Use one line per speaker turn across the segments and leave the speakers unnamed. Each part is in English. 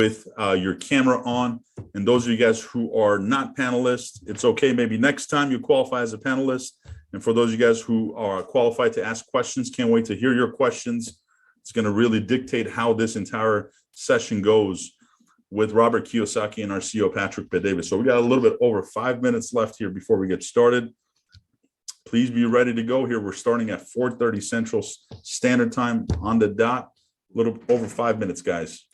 with your camera on. And those of you guys who are not panelists, it's okay. Maybe next time you qualify as a panelist. And for those of you guys who are qualified to ask questions, can't wait to hear your questions. It's going to really dictate how this entire session goes with Robert Kiyosaki and our CEO, Patrick Bet-David. So we got a little bit over 5 minutes left here before we get started. Please be ready to go here. We're starting at 4:30 Central Standard Time on the dot. A little over 5 minutes, guys.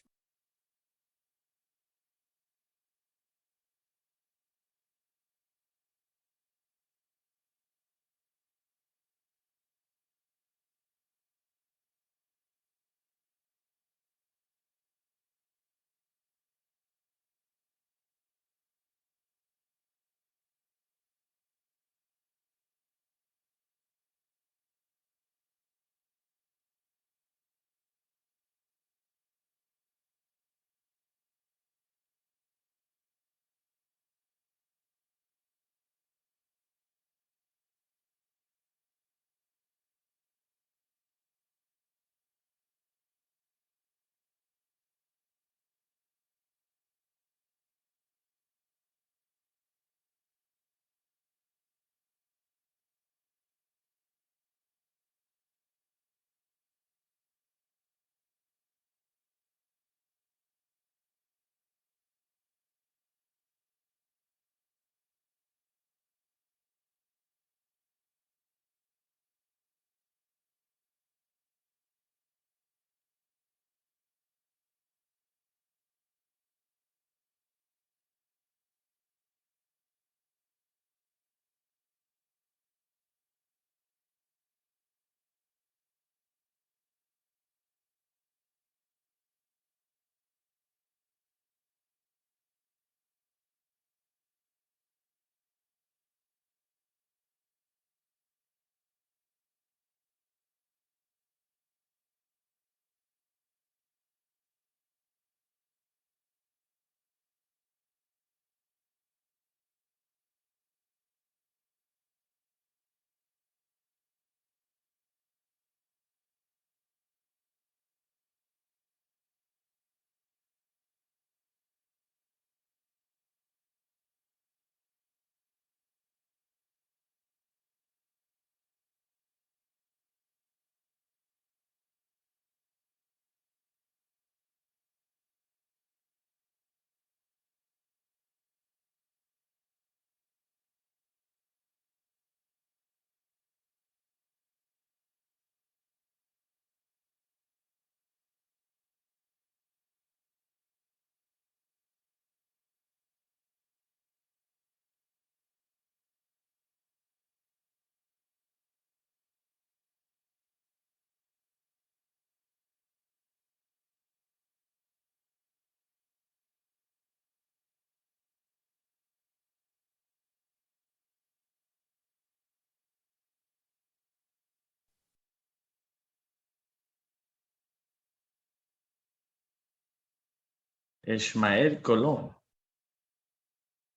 Ishmael Colón.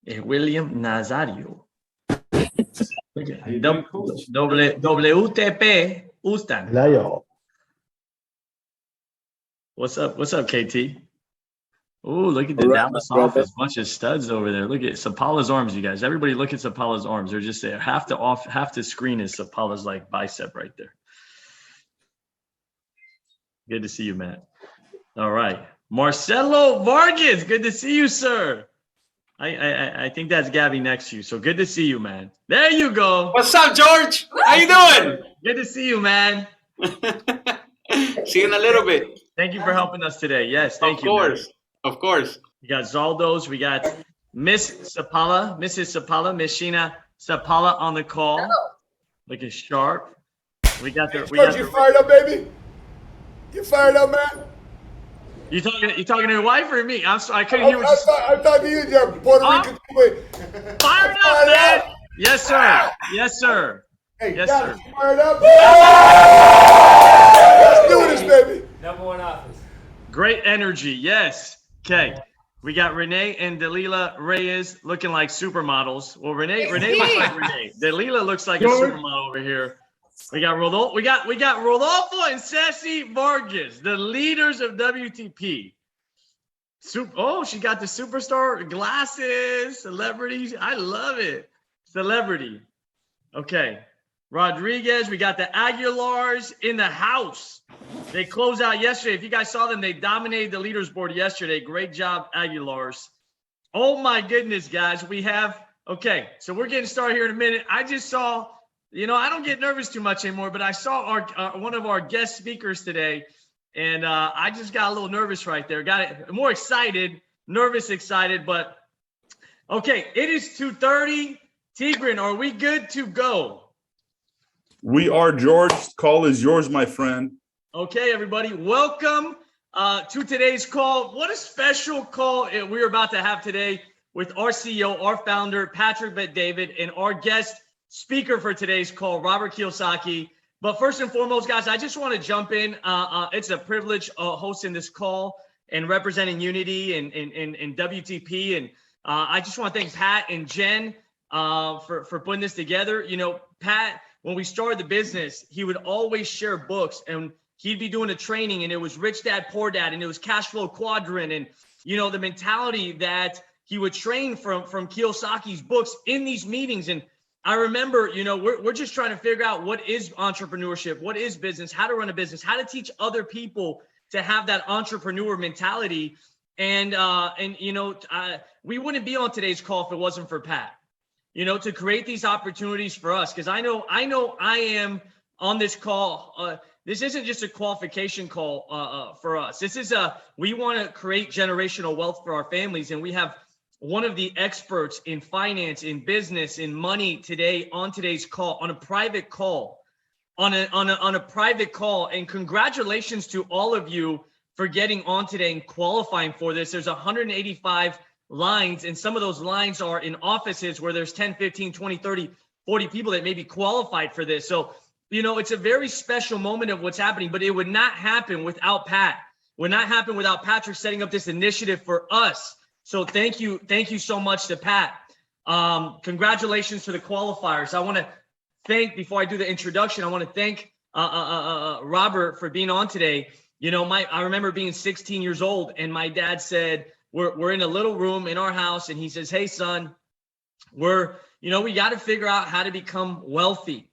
Es William Nazario. WTP Ustan. What's up? What's up, KT? Oh, look at the Dallas office. Bunch of studs over there. Look at Sapala's arms, you guys. Everybody look at Sapala's arms. They're just there. Half the screen is Sapala's like bicep right there. Good to see you, Matt. All right. Marcelo Vargas, good to see you, sir. I think that's Gabby next to you. So good to see you, man. There you go.
What's up, George? How you doing?
Good to see you, man.
See you in a little bit.
Thank you for helping us today. Yes, thank you.
Of course.
We got Zaldo's. We got Mrs. Sapala, Miss Sheena Sapala on the call. Looking sharp. We got the.
You fired up, baby? You fired up, man?
You talking to your wife or me? I'm sorry, I couldn't hear what you said.
I'm talking to you, Jeff. Puerto Rican.
Fired up, man. Yes, sir. Yes, sir.
Hey,
yes,
sir.
Sir.
Fired up. Let's do this, baby.
#1 office.
Great energy. Yes. Okay. We got Renee and Dalila Reyes looking like supermodels. Well, Renee looks like Renee. Dalila looks like a supermodel over here. We got Rodolfo. We got Rodolfo and Sassy Vargas, the leaders of WTP. Oh, she got the superstar glasses, celebrities. I love it. Celebrity. Okay. Rodriguez, we got the Aguilars in the house. They closed out yesterday. If you guys saw them, they dominated the leaders board yesterday. Great job, Aguilars. Oh my goodness, guys. We have, okay, so we're getting started here in a minute. I just saw, I don't get nervous too much anymore, but I saw our one of our guest speakers today, and I just got a little nervous right there. Got it more excited, nervous, excited, but okay, it is 2:30. Tigran, are we good to go?
We are, George. Call is yours, my friend.
Okay, everybody, welcome to today's call. What a special call we're about to have today with our CEO, our founder, Patrick Bet-David, and our guest speaker for today's call, Robert Kiyosaki. But first and foremost, guys, I just want to jump in. It's a privilege hosting this call and representing Unity and WTP. And I just want to thank Pat and Jen for putting this together. Pat, when we started the business, he would always share books, and he'd be doing a training, and it was Rich Dad, Poor Dad, and it was Cash Flow Quadrant, and the mentality that he would train from Kiyosaki's books in these meetings. And I remember, we're just trying to figure out what is entrepreneurship, what is business, how to run a business, how to teach other people to have that entrepreneur mentality. And we wouldn't be on today's call if it wasn't for Pat. To create these opportunities for us, because I know I am on this call. This isn't just a qualification call for us. We want to create generational wealth for our families, and we have one of the experts in finance, in business, in money today on today's call, on a private call, on a private call. And congratulations to all of you for getting on today and qualifying for this. There's 185 lines, and some of those lines are in offices where there's 10, 15, 20, 30, 40 people that may be qualified for this. So, it's a very special moment of what's happening, but it would not happen without Pat. Would not happen without Patrick setting up this initiative for us. So thank you so much to Pat. Congratulations to the qualifiers. I want to thank, before I do the introduction, I want to thank Robert for being on today. I remember being 16 years old, and my dad said, we're in a little room in our house, and he says, "Hey son, we got to figure out how to become wealthy."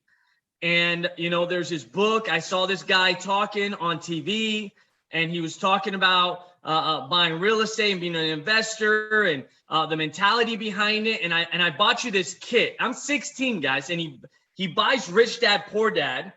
And, there's this book. I saw this guy talking on TV, and he was talking about buying real estate and being an investor and the mentality behind it. And I bought you this kit. I'm 16, guys. And he buys Rich Dad, Poor Dad.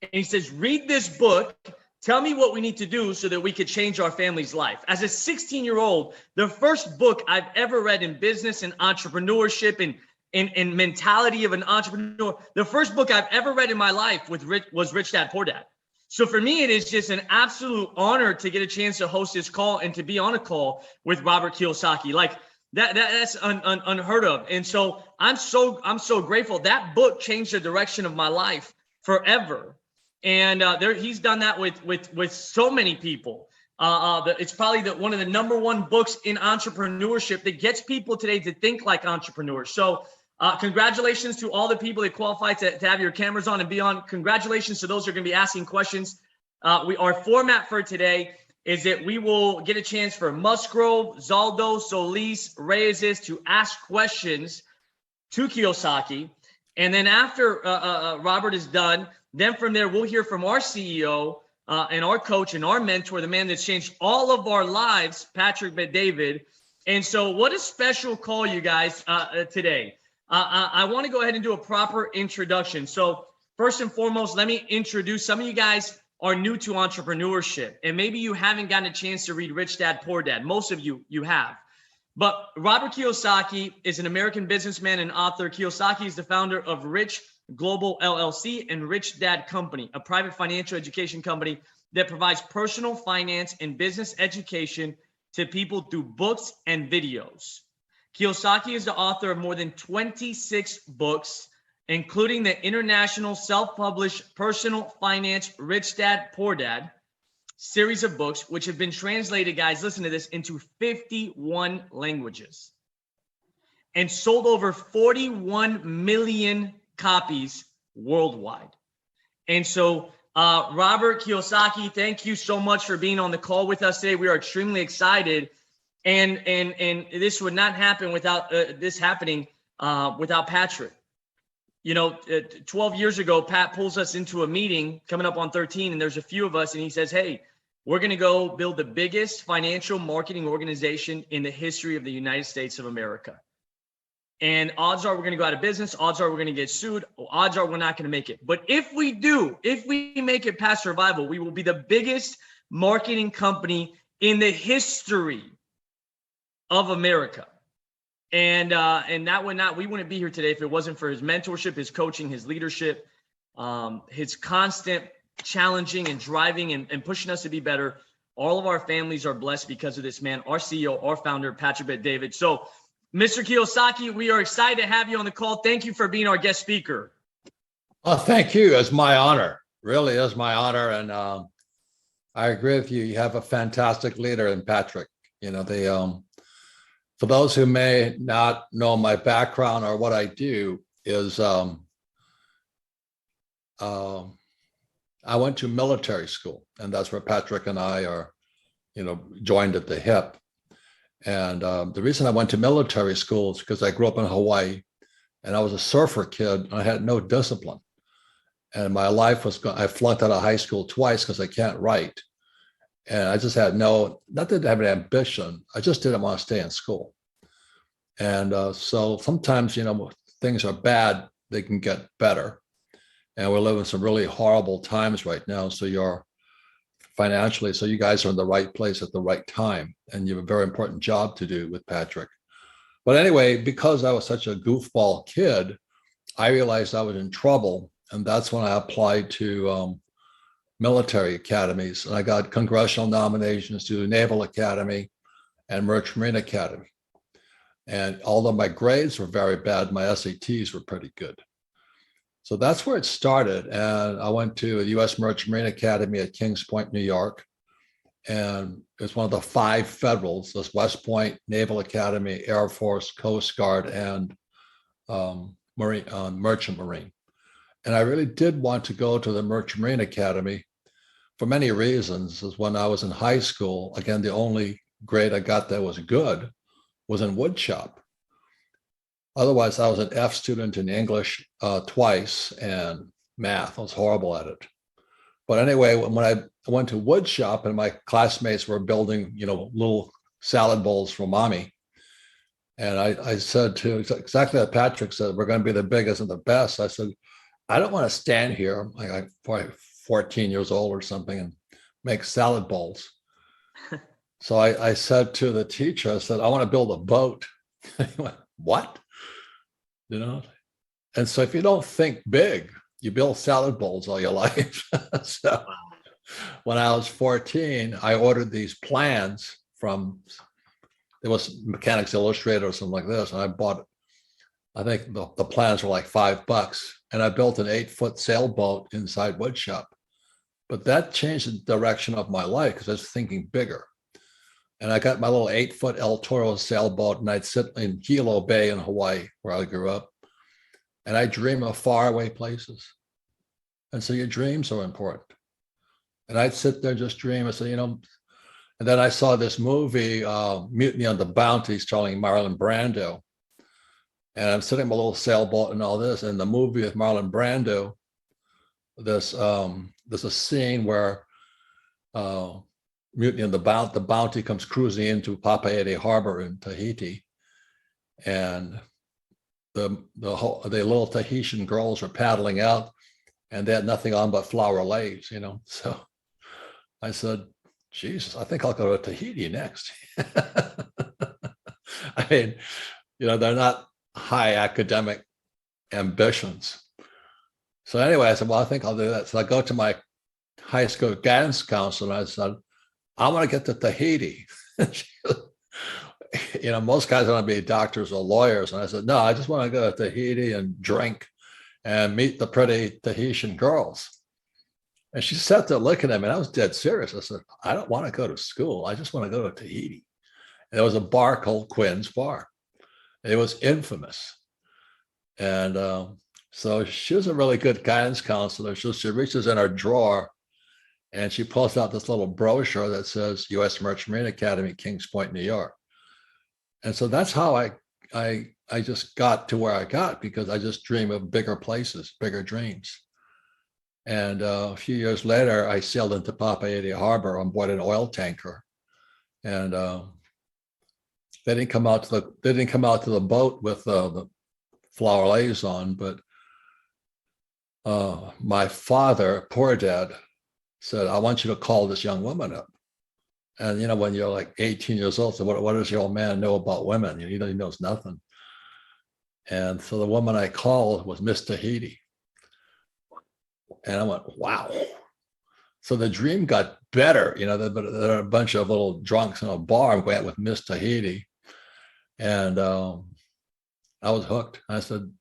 And he says, "Read this book. Tell me what we need to do so that we could change our family's life." As a 16-year-old, the first book I've ever read in business and entrepreneurship and mentality of an entrepreneur, the first book I've ever read in my life was Rich Dad, Poor Dad. So for me, it is just an absolute honor to get a chance to host this call and to be on a call with Robert Kiyosaki. Like that's unheard of. And so I'm so grateful. That book changed the direction of my life forever. And he's done that with so many people. It's probably one of the number one books in entrepreneurship that gets people today to think like entrepreneurs. So congratulations to all the people that qualify to have your cameras on and be on. Congratulations to those who are going to be asking questions. Our format for today is that we will get a chance for Musgrove, Zaldo, Solis, Reyes to ask questions to Kiyosaki. And then after Robert is done, then from there, we'll hear from our CEO and our coach and our mentor, the man that's changed all of our lives, Patrick Bet-David. And so what a special call, you guys, today. I want to go ahead and do a proper introduction. So first and foremost, let me introduce some of you guys are new to entrepreneurship, and maybe you haven't gotten a chance to read Rich Dad, Poor Dad. Most of you have. But Robert Kiyosaki is an American businessman and author. Kiyosaki is the founder of Rich Global LLC and Rich Dad Company, a private financial education company that provides personal finance and business education to people through books and videos. Kiyosaki is the author of more than 26 books, including the international self-published Personal Finance Rich Dad, Poor Dad series of books, which have been translated, guys, listen to this, into 51 languages and sold over 41 million copies worldwide. And so, Robert Kiyosaki, thank you so much for being on the call with us today. We are extremely excited And this would not happen without this happening without Patrick. 12 years ago, Pat pulls us into a meeting coming up on 13, and there's a few of us, and he says, hey, we're going to go build the biggest financial marketing organization in the history of the United States of America. And odds are we're going to go out of business. Odds are we're going to get sued. Odds are we're not going to make it. But if we make it past survival, we will be the biggest marketing company in the history of America. And we wouldn't be here today if it wasn't for his mentorship, his coaching, his leadership, his constant challenging and driving and pushing us to be better. All of our families are blessed because of this man, our CEO, our founder, Patrick Bet-David. So, Mr. Kiyosaki, we are excited to have you on the call. Thank you for being our guest speaker.
Oh, thank you. It's my honor. Really is my honor. And I agree with you. You have a fantastic leader in Patrick. For those who may not know my background or what I do is I went to military school, and that's where Patrick and I are, joined at the hip. And the reason I went to military school is because I grew up in Hawaii, and I was a surfer kid, and I had no discipline. And my life was, I flunked out of high school twice because I can't write. And I just had not that I have an ambition, I just didn't want to stay in school. And so sometimes, things are bad, they can get better. And we're living some really horrible times right now. So you're financially, so you guys are in the right place at the right time. And you have a very important job to do with Patrick. But anyway, because I was such a goofball kid, I realized I was in trouble. And that's when I applied to military academies. And I got congressional nominations to the Naval Academy and Merchant Marine Academy. And although my grades were very bad, my SATs were pretty good. So that's where it started. And I went to the U.S. Merchant Marine Academy at Kings Point, New York. And it's one of the 5 federals: there's West Point, Naval Academy, Air Force, Coast Guard, and Merchant Marine. And I really did want to go to the Merchant Marine Academy for many reasons. Is when I was in high school, again, the only grade I got that was good was in woodshop. Otherwise, I was an F student in English twice, and math. I was horrible at it. But anyway, when I went to woodshop and my classmates were building, little salad bowls for mommy, and I said to exactly what Patrick said, we're going to be the biggest and the best. I said, I don't want to stand here, like I'm probably 14 years old or something, and make salad bowls. So I said to the teacher, I said, I want to build a boat. He went, what? And so if you don't think big, you build salad bowls all your life. So when I was 14, I ordered these plans from, it was Mechanics Illustrated or something like this. And I bought, I think the plans were like $5. And I built an 8-foot sailboat inside woodshop. But that changed the direction of my life because I was thinking bigger. And I got my little 8-foot El Toro sailboat, and I'd sit in Hilo Bay in Hawaii, where I grew up. And I dream of faraway places. And so your dreams are important. And I'd sit there and just dream. I said, and then I saw this movie, Mutiny on the Bounty, starring Marlon Brando. And I'm sitting in my little sailboat and all this. And the movie with Marlon Brando, there's a scene where Mutiny on the Bounty comes cruising into Papeete Harbor in Tahiti, and the little Tahitian girls are paddling out, and they had nothing on but flower lace, So I said, Jesus, I think I'll go to Tahiti next. I mean, they're not high academic ambitions. So anyway, I said, well, I think I'll do that. So I go to my high school guidance counselor, and I said, I want to get to Tahiti. Most guys want to be doctors or lawyers. And I said, no, I just want to go to Tahiti and drink and meet the pretty Tahitian girls. And she sat there looking at me, and I was dead serious. I said, I don't want to go to school. I just want to go to Tahiti. And there was a bar called Quinn's Bar. It was infamous. And so she was a really good guidance counselor. So she reaches in her drawer, and she pulls out this little brochure that says U.S. Merchant Marine Academy, Kings Point, New York. And so that's how I just got to where I got, because I just dream of bigger places, bigger dreams. And a few years later, I sailed into Papayeti Harbor on board an oil tanker, and they didn't come out to the boat with the flower lace on, but my father, poor dad, said, "I want you to call this young woman up." And you know, when you're like 18 years old, so what does your old man know about women? You know, he knows nothing. And so the woman I called was Miss Tahiti. And I went, wow. So the dream got better. You know, there are a bunch of little drunks in a bar. I'm going out with Miss Tahiti. And I was hooked. I said,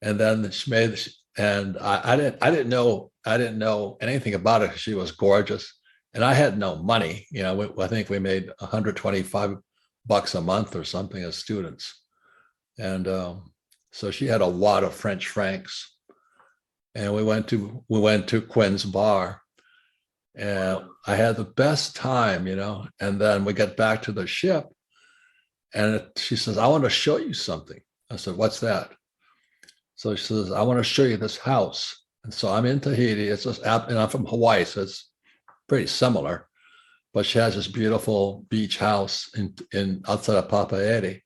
and then she made, and I didn't know anything about her. She was gorgeous. And I had no money. You know, I think we made $125 a month or something as students. And so she had a lot of French francs. And we went to Quinn's bar, and I had the best time, you know. And then we get back to the ship, and she says, "I want to show you something." I said, "What's that?" So she says, "I want to show you this house." And so I'm in Tahiti. It's just, and I'm from Hawaii, so it's pretty similar. But she has this beautiful beach house in outside of Papayeti.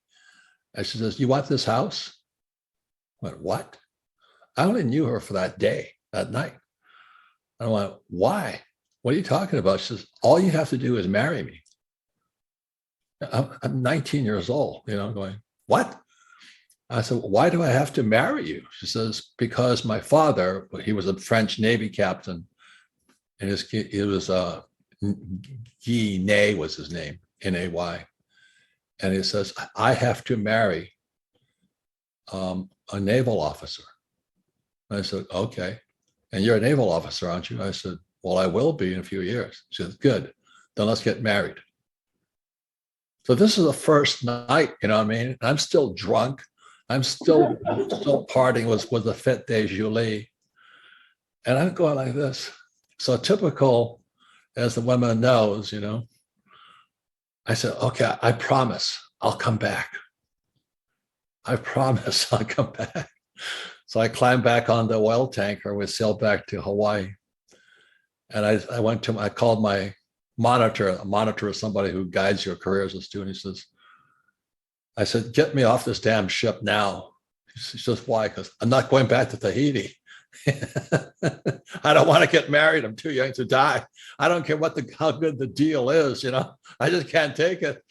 And she says, "You want this house?" I went, "What?" I only knew her for that day, that night. I went, "Why? What are you talking about?" She says, "All you have to do is marry me." I'm 19 years old, you know, I'm going, "What?" I said, "Why do I have to marry you?" She says, "Because my father, he was a French Navy captain, and it was Guy Nay was his name, Nay. And he says, I have to marry a naval officer." I said, "Okay. And you're a naval officer, aren't you?" I said, "Well, I will be in a few years." She said, "Good. Then let's get married." So this is the first night, you know what I mean? I'm still drunk. I'm still partying with the Fête de Julie. And I'm going like this. So typical, as the woman knows, you know, I said, "Okay, I promise I'll come back. I promise I'll come back." So I climbed back on the oil tanker. We sailed back to Hawaii. And I called my monitor. A monitor is somebody who guides your career as a student. I said, "Get me off this damn ship now." She says, "Why?" Because I'm not going back to Tahiti. I don't want to get married. I'm too young to die. I don't care how good the deal is, you know, I just can't take it.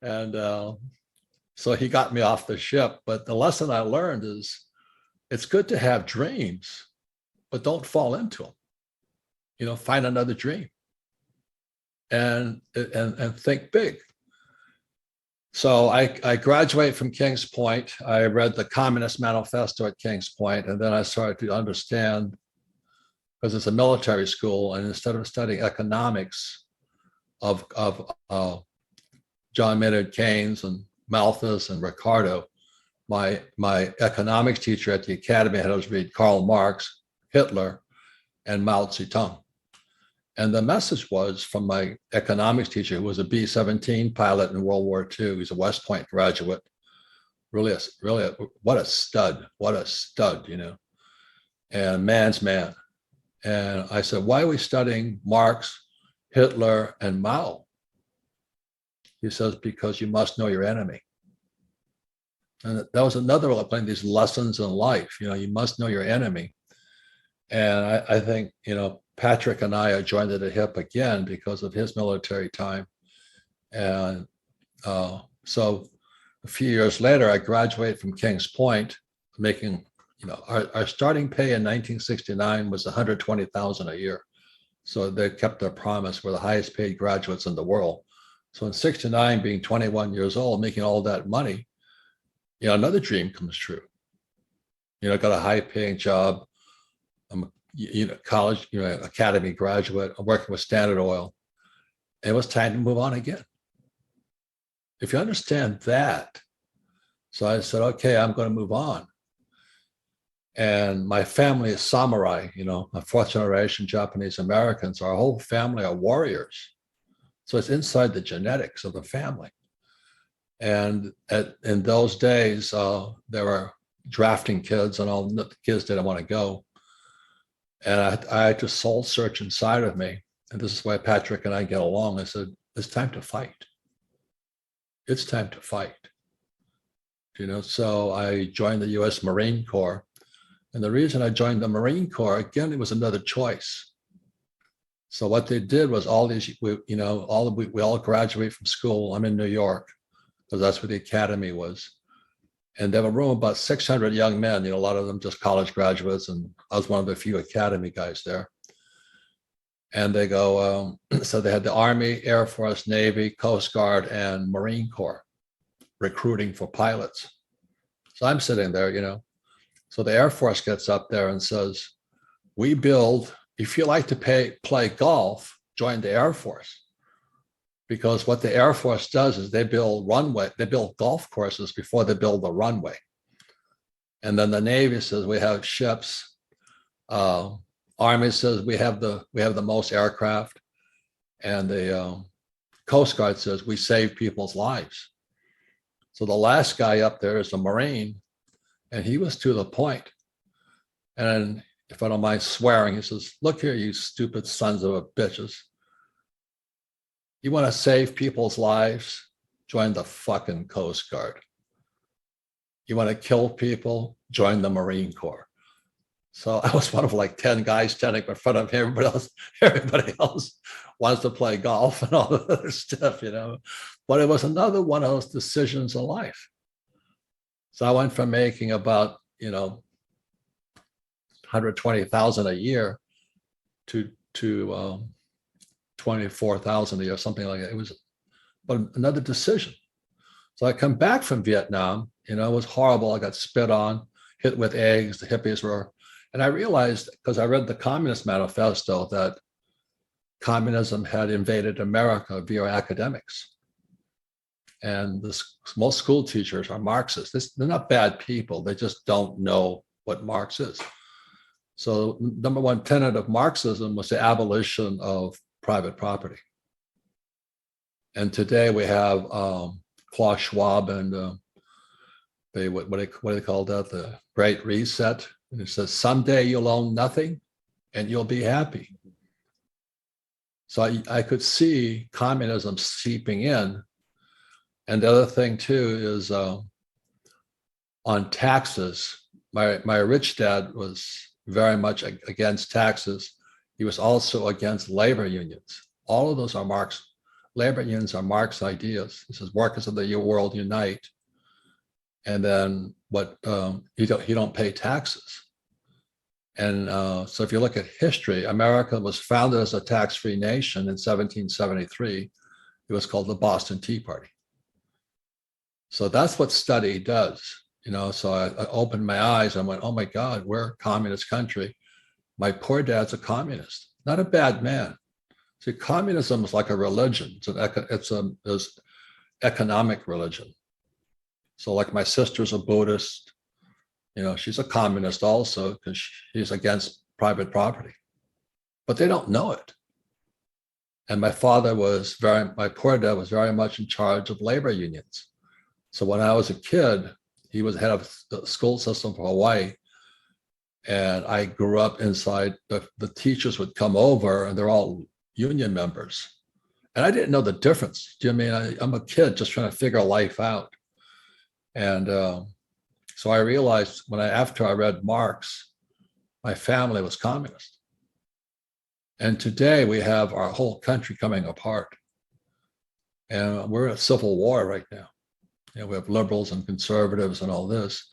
And so he got me off the ship. But the lesson I learned is it's good to have dreams, but don't fall into them. You know, find another dream and think big. So I graduated from Kings Point. I read the Communist Manifesto at Kings Point, and then I started to understand, because it's a military school, and instead of studying economics of John Maynard Keynes and Malthus and Ricardo, my economics teacher at the academy had us read Karl Marx, Hitler, and Mao Zedong. And the message was from my economics teacher, who was a B-17 pilot in World War II. He's a West Point graduate. Really, what a stud, you know, and man's man. And I said, "Why are we studying Marx, Hitler, and Mao?" He says, "Because you must know your enemy." And that was another one of playing these lessons in life. You know, you must know your enemy. And I think, you know, Patrick and I are joined at the hip again because of his military time. And so a few years later, I graduated from Kings Point, making, you know, our starting pay in 1969 was $120,000 a year. So they kept their promise. We're the highest paid graduates in the world. So in 69, being 21 years old, making all that money, you know, another dream comes true. You know, got a high paying job. I'm, you know, college, you know, academy graduate. I'm working with Standard Oil. It was time to move on again. If you understand that, so I said, "Okay, I'm going to move on." And my family is samurai, you know, a fourth generation Japanese Americans. Our whole family are warriors. So it's inside the genetics of the family. And in those days, there were drafting kids, and all the kids didn't want to go. And I had to soul search inside of me. And this is why Patrick and I get along. I said, it's time to fight. It's time to fight. So I joined the U.S. Marine Corps. And the reason I joined the Marine Corps, again, it was another choice. So what they did was we all graduate from school. I'm in New York, because that's where the academy was. And there were room about 600 young men, a lot of them just college graduates. And I was one of the few academy guys there. And they go, so they had the Army, Air Force, Navy, Coast Guard, and Marine Corps recruiting for pilots. So I'm sitting there, So the Air Force gets up there and says, we build, if you like to play golf, join the Air Force. Because what the Air Force does is they build golf courses before they build the runway. And then the Navy says we have ships. Army says we have the most aircraft. And the Coast Guard says we save people's lives. So the last guy up there is a Marine, and he was to the point. And if I don't mind swearing, he says, look here, you stupid sons of a bitches. You want to save people's lives? Join the fucking Coast Guard. You want to kill people? Join the Marine Corps. So I was one of like 10 guys standing in front of him. Everybody else wants to play golf and all the other stuff, But it was another one of those decisions in life. So I went from making about, 120,000 a year to 24,000 a year, something like that. It was but another decision. So I come back from Vietnam, it was horrible. I got spit on, hit with eggs. The hippies were, and I realized, because I read the Communist Manifesto, that communism had invaded America via academics. And most school teachers are Marxists. They're not bad people. They just don't know what Marx is. So number one tenet of Marxism was the abolition of private property. And today we have Klaus Schwab and what do they call that? The Great Reset. And it says, someday you'll own nothing and you'll be happy. So I could see communism seeping in. And the other thing too is on taxes. My rich dad was very much against taxes. He was also against labor unions. All of those are Marx. Labor unions are Marx ideas. He says workers of the world unite. And then you don't pay taxes. And so if you look at history, America was founded as a tax-free nation in 1773. It was called the Boston Tea Party. So that's what study does, So I opened my eyes and went, oh my God, we're a communist country. My poor dad's a communist, not a bad man. See, communism is like a religion. It's economic religion. So like my sister's a Buddhist, she's a communist also because she's against private property, but they don't know it. And my poor dad was very much in charge of labor unions. So when I was a kid, he was head of the school system for Hawaii. And I grew up inside, the teachers would come over and they're all union members. And I didn't know the difference. Do you know what I mean? I'm a kid just trying to figure life out. And so I realized after I read Marx, my family was communist. And today we have our whole country coming apart. And we're in a civil war right now. We have liberals and conservatives and all this.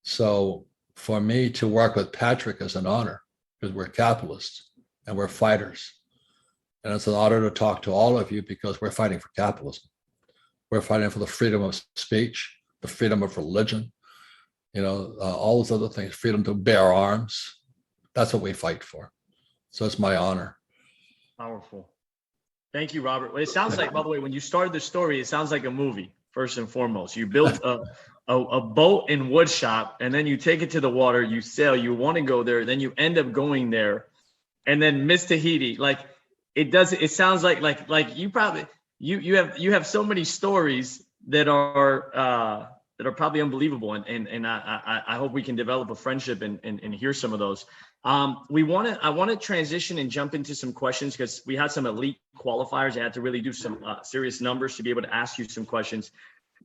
So for me to work with Patrick is an honor because we're capitalists and we're fighters. And it's an honor to talk to all of you because we're fighting for capitalism. We're fighting for the freedom of speech, the freedom of religion, all those other things, freedom to bear arms. That's what we fight for. So it's my honor.
Powerful. Thank you, Robert. It sounds like, by the way, when you started the story, it sounds like a movie. First and foremost, you built a boat and wood shop, and then you take it to the water, you sail, you want to go there, then you end up going there, and then miss Tahiti. It sounds like you probably you have so many stories that are probably unbelievable, and I hope we can develop a friendship and hear some of those. I want to transition and jump into some questions because we had some elite qualifiers. I had to really do some serious numbers to be able to ask you some questions,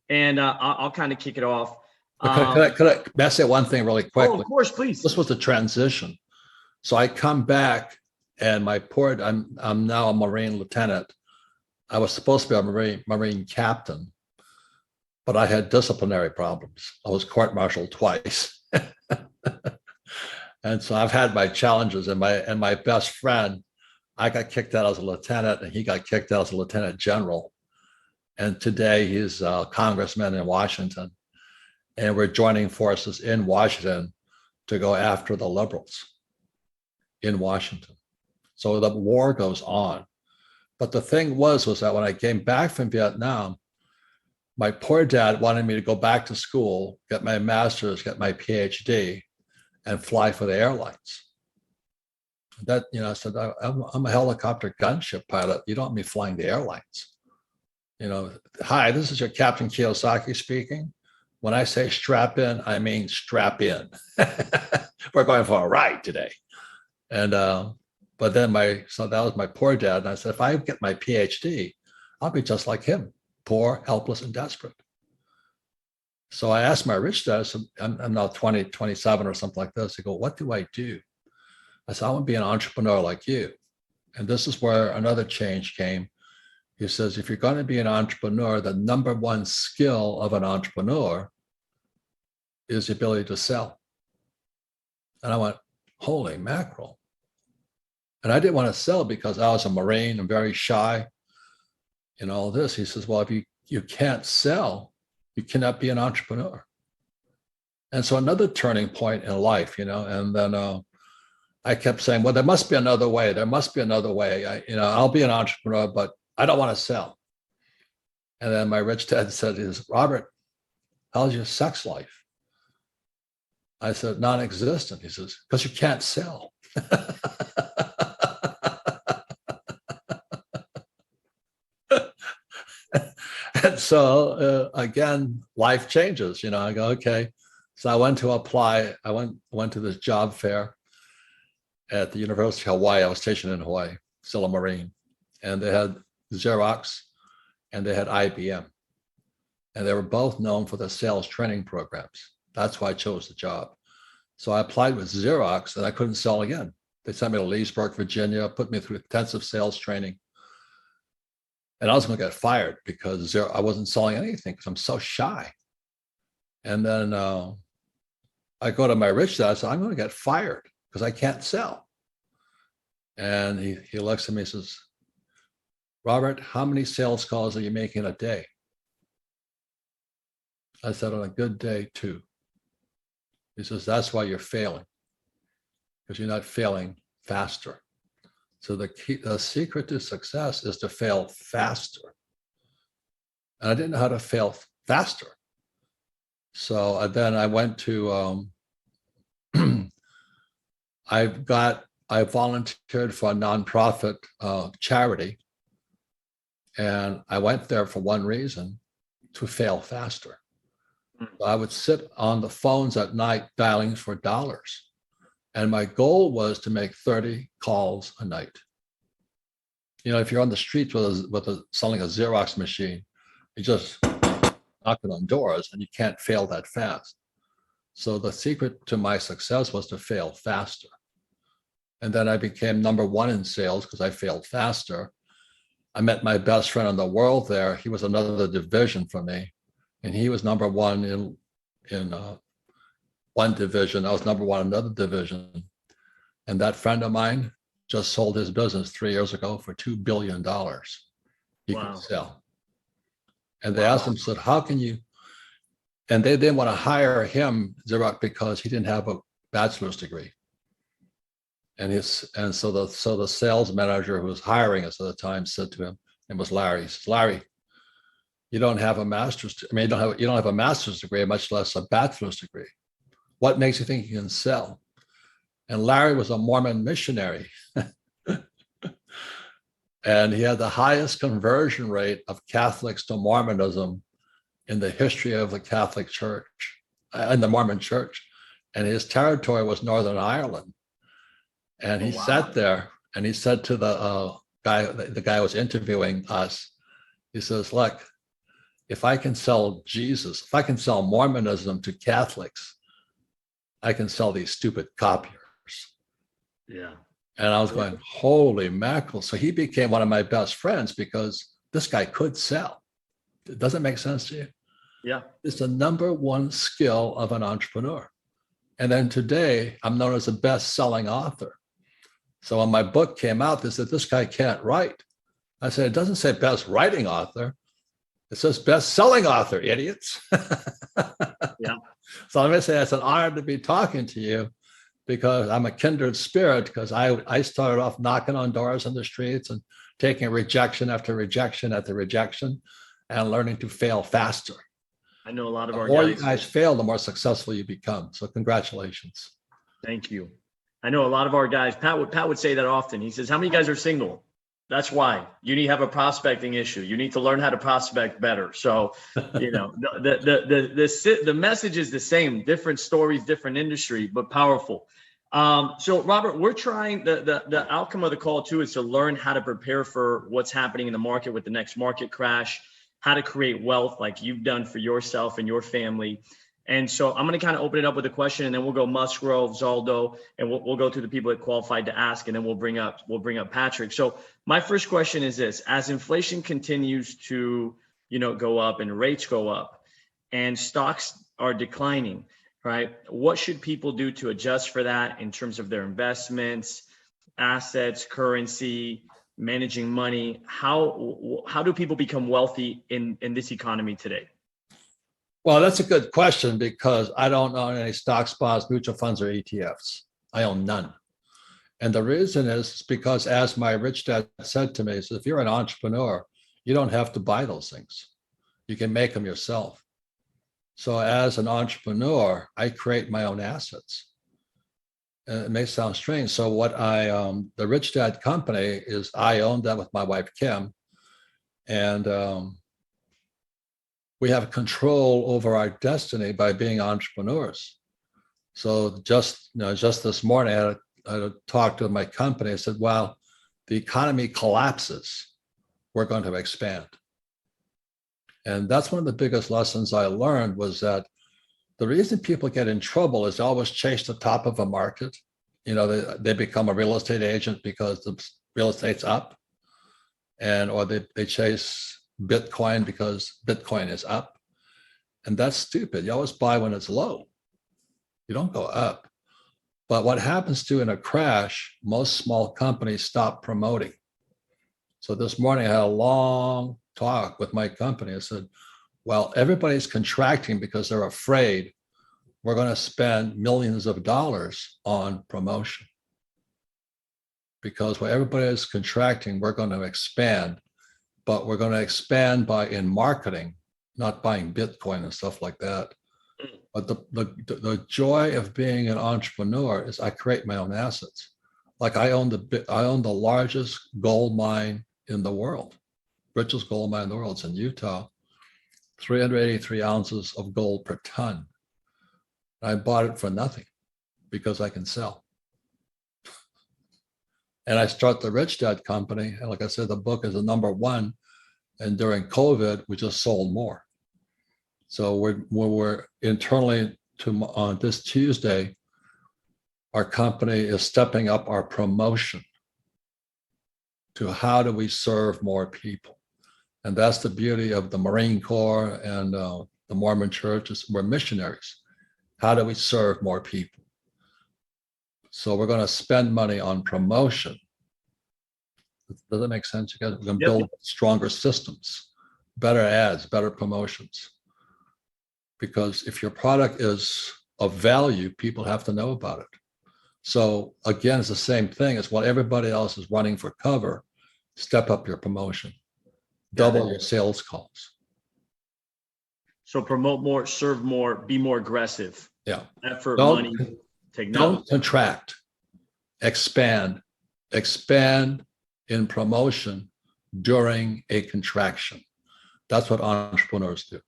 and I'll kind of kick it off.
May I say one thing really quickly?
Oh, of course, please.
This was the transition. So I come back, and I'm now a Marine lieutenant. I was supposed to be a Marine captain, but I had disciplinary problems. I was court-martialed twice. And so I've had my challenges, and my best friend, I got kicked out as a lieutenant, and he got kicked out as a lieutenant general. And today he's a congressman in Washington. And we're joining forces in Washington to go after the liberals in Washington. So the war goes on. But the thing was that when I came back from Vietnam, my poor dad wanted me to go back to school, get my master's, get my PhD, and fly for the airlines. That, I said, I'm a helicopter gunship pilot. You don't want me flying the airlines. Hi, this is your Captain Kiyosaki speaking. When I say strap in, I mean strap in. We're going for a ride today. And but then so that was my poor dad. And I said, if I get my PhD, I'll be just like him, poor, helpless, and desperate. So I asked my rich dad, so I'm now 27 or something like this. I go, what do I do? I said, I want to be an entrepreneur like you. And this is where another change came. He says, if you're going to be an entrepreneur, the number one skill of an entrepreneur is the ability to sell. And I went, holy mackerel. And I didn't want to sell because I was a Marine and very shy and all this. He says, well, if you can't sell, you cannot be an entrepreneur. And so another turning point in life, and then I kept saying, well, there must be another way. There must be another way. I'll be an entrepreneur, but I don't want to sell. And then my rich dad said, Robert, how's your sex life? I said, non-existent. He says, because you can't sell. And so again, life changes. I go, okay. So I went to apply. I went to this job fair at the University of Hawaii. I was stationed in Hawaii, still a Marine, and they had Xerox and they had IBM, and they were both known for their sales training programs. That's why I chose the job. So I applied with Xerox, and I couldn't sell again. They sent me to Leesburg, Virginia, put me through intensive sales training. And I was going to get fired because I wasn't selling anything because I'm so shy. And then I go to my rich dad, I said, I'm going to get fired because I can't sell. And he looks at me and says, Robert, how many sales calls are you making a day? I said, on a good day, 2. He says, that's why you're failing, because you're not failing faster. So the secret to success is to fail faster. And I didn't know how to fail faster. So then I went to, I volunteered for a nonprofit charity. And I went there for one reason, to fail faster. So I would sit on the phones at night dialing for dollars. And my goal was to make 30 calls a night. If you're on the streets selling a Xerox machine, you just knocking on doors and you can't fail that fast. So the secret to my success was to fail faster. And then I became number 1 in sales because I failed faster. I met my best friend in the world there. He was another division from me. And he was number 1 in one division. I was number 1 in another division. And that friend of mine just sold his business 3 years ago for $2 billion. He could sell. And they asked him, said, how can you? And they didn't want to hire him, Xerox, because he didn't have a bachelor's degree. And so the sales manager who was hiring us at the time said to him, it was Larry. He says, Larry, you don't have a master's. You don't have a master's degree, much less a bachelor's degree. What makes you think you can sell? And Larry was a Mormon missionary. And he had the highest conversion rate of Catholics to Mormonism in the history of the Catholic Church and the Mormon Church. And his territory was Northern Ireland. And he sat there and he said to the guy who was interviewing us, he says, look, if I can sell Jesus, if I can sell Mormonism to Catholics, I can sell these stupid copiers.
Yeah.
And I was going, holy mackerel. So he became one of my best friends because this guy could sell. Does it make sense to you?
Yeah.
It's the number one skill of an entrepreneur. And then today, I'm known as a best-selling author. So when my book came out, they said, this guy can't write. I said, it doesn't say best writing author. It says best-selling author, idiots.
Yeah.
So let me say it's an honor to be talking to you because I'm a kindred spirit, because I started off knocking on doors in the streets and taking rejection after rejection after rejection and learning to fail faster.
I know a lot of
The
our
more you
guys.
guys fail, the more successful you become. So congratulations.
Thank you. I know a lot of our guys. Pat would say that often. He says, how many guys are single? That's why you need to have a prospecting issue. You need to learn how to prospect better. So, you know, the message is the same, different stories, different industry, but powerful. So Robert, we're trying, the outcome of the call too is to learn how to prepare for what's happening in the market with the next market crash, how to create wealth like you've done for yourself and your family. And so I'm going to kind of open it up with a question, and then we'll go Musgrove, Zaldo, and we'll go through the people that qualified to ask, and then we'll bring up Patrick. So my first question is this: as inflation continues to, go up and rates go up, and stocks are declining, right? What should people do to adjust for that in terms of their investments, assets, currency, managing money? How do people become wealthy in this economy today?
Well, that's a good question because I don't own any stocks, bonds, mutual funds, or ETFs. I own none. And the reason is because, as my rich dad said to me, he said, if you're an entrepreneur, you don't have to buy those things. You can make them yourself. So as an entrepreneur, I create my own assets. And it may sound strange. So what the Rich Dad company is, I own that with my wife, Kim. And we have control over our destiny by being entrepreneurs. So just this morning, I had a talk to my company. I said, well, the economy collapses, we're going to expand. And that's one of the biggest lessons I learned, was that the reason people get in trouble is they always chase the top of a market. They become a real estate agent because the real estate's up, or they chase Bitcoin because Bitcoin is up. And that's stupid. You always buy when it's low. You don't go up. But what happens to in a crash, most small companies stop promoting. So this morning I had a long talk with my company. I said, well, everybody's contracting because they're afraid we're going to spend millions of dollars on promotion. Because when everybody is contracting, we're going to expand. But we're going to expand in marketing, not buying Bitcoin and stuff like that. But the joy of being an entrepreneur is I create my own assets. Like I own the largest gold mine in the world, richest gold mine in the world. It's in Utah, 383 ounces of gold per ton. I bought it for nothing because I can sell. And I start the Rich Dad company. And like I said, the book is the #1. And during COVID, we just sold more. So we're internally on this Tuesday, our company is stepping up our promotion to how do we serve more people. And that's the beauty of the Marine Corps and the Mormon Church. We're missionaries. How do we serve more people? So we're going to spend money on promotion. Does that make sense? You guys, we're going to build stronger systems, better ads, better promotions. Because if your product is of value, people have to know about it. So again, it's the same thing as while everybody else is running for cover, step up your promotion, double your sales calls.
So promote more, serve more, be more aggressive.
Yeah.
Effort, money, technology.
Don't contract, expand in promotion during a contraction. That's what entrepreneurs do.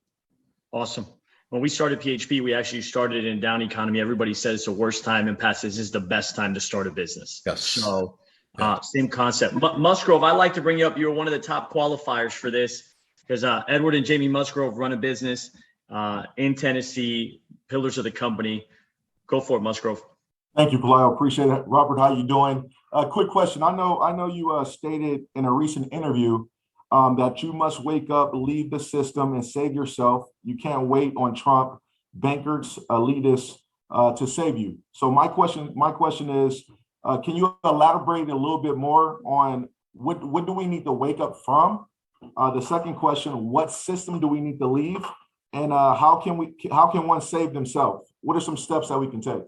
Awesome. When we started PHP, we actually started in down economy. Everybody says it's the worst time, and Pat says this is the best time to start a business.
Yes.
So
Yeah.
same concept. Musgrove, I like to bring you up. You're one of the top qualifiers for this because Edward and Jamie Musgrove run a business in Tennessee, pillars of the company. Go for it, Musgrove.
Thank you, Palaio. Appreciate it. Robert, how you doing? Quick question. I know you stated in a recent interview that you must wake up, leave the system, and save yourself. You can't wait on Trump, bankers, elitists to save you. So my question is, can you elaborate a little bit more on what do we need to wake up from? The second question: what system do we need to leave, and how can one save themselves? What are some steps that we can take?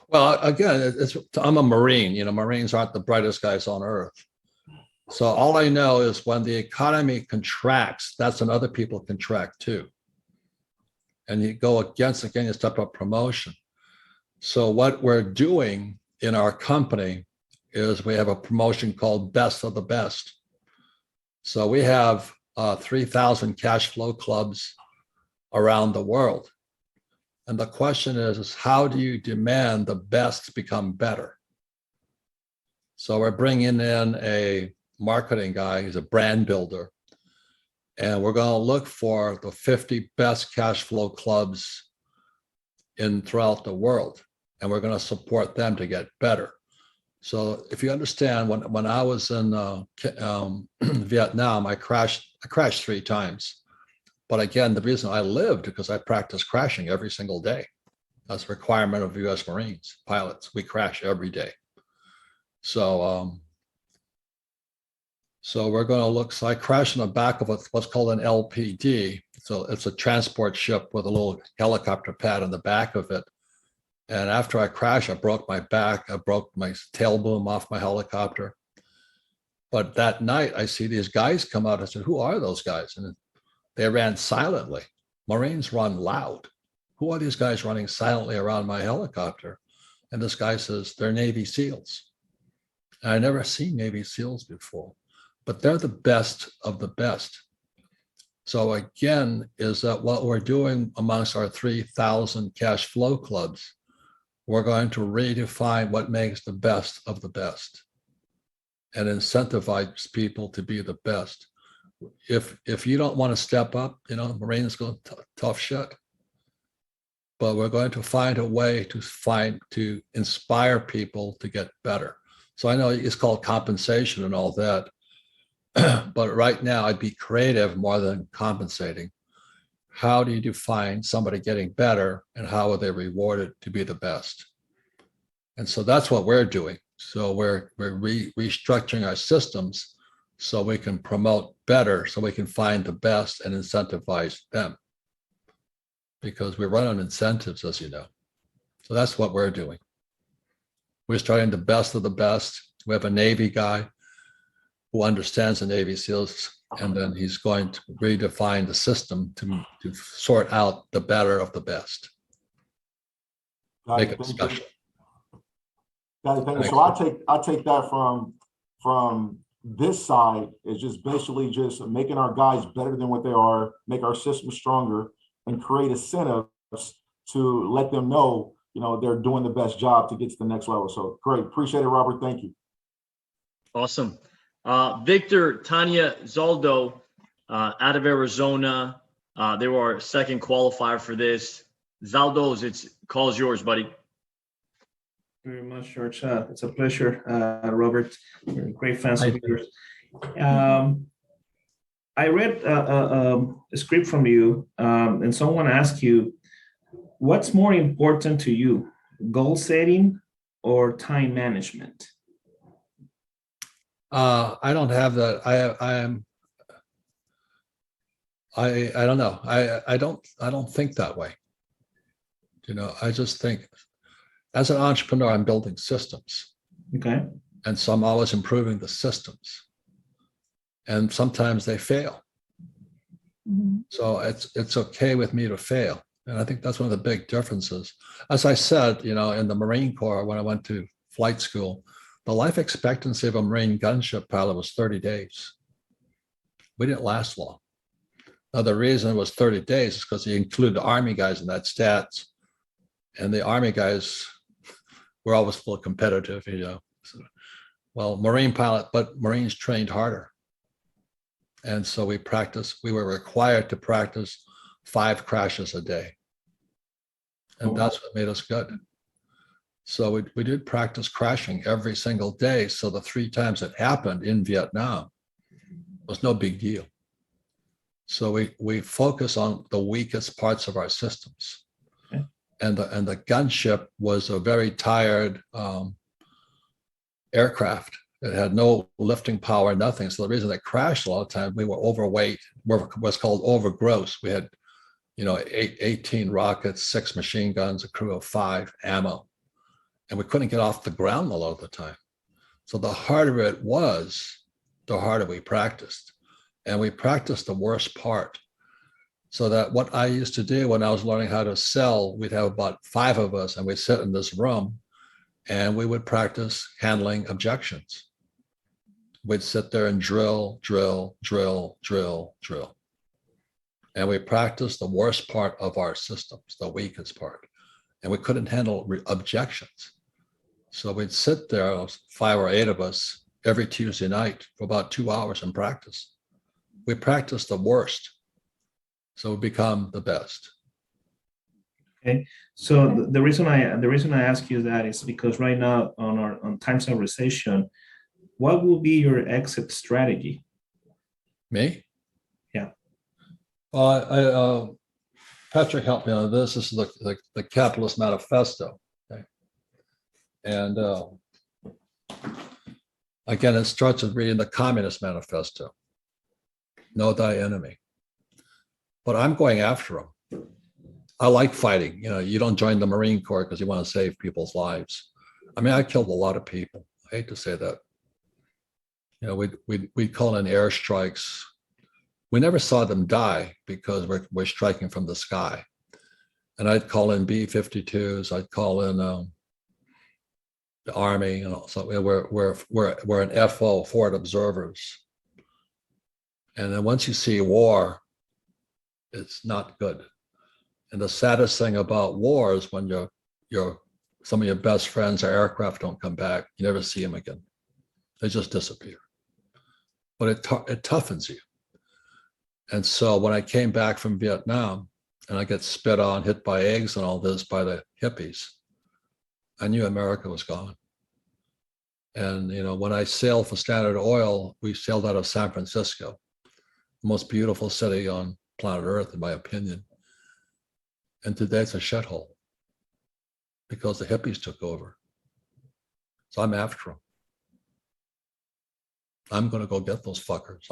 Well, again, I'm a Marine. Marines aren't the brightest guys on earth. So all I know is when the economy contracts, that's when other people contract too. And you go against, again, you step up promotion. So what we're doing in our company is we have a promotion called Best of the Best. So we have 3,000 cash flow clubs around the world. And the question is how do you demand the best become better? So we're bringing in a marketing guy, he's a brand builder, and we're going to look for the 50 best cash flow clubs throughout the world, and we're going to support them to get better. So if you understand, when I was in Vietnam, I crashed 3 times. But again, the reason I lived because I practice crashing every single day. That's a requirement of U.S. Marines, pilots. We crash every day. So we're going to look. So I crashed in the back of what's called an LPD. So it's a transport ship with a little helicopter pad on the back of it. And after I crashed, I broke my back. I broke my tail boom off my helicopter. But that night, I see these guys come out. I said, "Who are those guys?" And they ran silently. Marines run loud. Who are these guys running silently around my helicopter? And this guy says, "They're Navy SEALs." And I never seen Navy SEALs before, but they're the best of the best. So again, is that what we're doing amongst our 3,000 cash flow clubs? We're going to redefine what makes the best of the best and incentivize people to be the best. If you don't want to step up, Marines go tough shit. But we're going to find a way to inspire people to get better. So I know it's called compensation and all that, but right now I'd be creative more than compensating. How do you define somebody getting better, and how are they rewarded to be the best? And so that's what we're doing. So we're restructuring our systems so we can promote better, so we can find the best and incentivize them. Because we run on incentives, as you know. So that's what we're doing. We're starting the best of the best. We have a Navy guy who understands the Navy SEALs, and then he's going to redefine the system to sort out the better of the best. Make it special.
Got it. Thank you. So I take that from this side is just basically just making our guys better than what they are, make our system stronger, and create incentives to let them know, they're doing the best job to get to the next level. So great. Appreciate it, Robert. Thank you.
Awesome. Victor, Tanya Zaldo out of Arizona. They were our second qualifier for this. Zaldo's, call's yours, buddy.
Very much, George. It's a pleasure, Robert. We're great fans of yours. I read a script from you, and someone asked you, what's more important to you, goal setting or time management?
I don't have that. I don't know. I don't think that way. I just think as an entrepreneur, I'm building systems.
Okay.
And so I'm always improving the systems. And sometimes they fail. Mm-hmm. So it's okay with me to fail. And I think that's one of the big differences. As I said, in the Marine Corps, when I went to flight school, the life expectancy of a Marine gunship pilot was 30 days. We didn't last long. Now, the reason it was 30 days is because he included the Army guys in that stats. And the Army guys were always full competitive, you know. So, well, Marine pilot, but Marines trained harder. And so we were required to practice 5 crashes a day. And that's what made us good. So we did practice crashing every single day. So the 3 times it happened in Vietnam was no big deal. So we focus on the weakest parts of our systems.
Okay.
And the gunship was a very tired aircraft. It had no lifting power, nothing. So the reason it crashed a lot of times, we were overweight, what's called overgross. We had, 18 rockets, 6 machine guns, a crew of 5, ammo. And we couldn't get off the ground a lot of the time. So the harder it was, the harder we practiced. And we practiced the worst part. So that what I used to do when I was learning how to sell, we'd have about 5 of us and we'd sit in this room and we would practice handling objections. We'd sit there and drill. And we practiced the worst part of our systems, the weakest part. And we couldn't handle objections. So we'd sit there, 5 or 8 of us, every Tuesday night for about 2 hours and practice. We practiced the worst. So we become the best.
Okay, so the reason I ask you that is because right now on times of recession, what will be your exit strategy?
Me?
Yeah.
Patrick helped me on this. This is the Capitalist Manifesto. Okay. And again, it starts with reading the Communist Manifesto. Know thy enemy. But I'm going after them. I like fighting. You don't join the Marine Corps because you want to save people's lives. I mean, I killed a lot of people. I hate to say that. We'd call in airstrikes. We never saw them die because we're striking from the sky. And I'd call in B-52s. I'd call in the Army. So we're an FO, forward observers. And then once you see war, it's not good. And the saddest thing about war is when some of your best friends or aircraft don't come back. You never see them again. They just disappear. But it toughens you. And so when I came back from Vietnam and I get spit on, hit by eggs and all this by the hippies, I knew America was gone. And when I sailed for Standard Oil, we sailed out of San Francisco, the most beautiful city on planet Earth, in my opinion. And today it's a shithole because the hippies took over. So I'm after them. I'm going to go get those fuckers.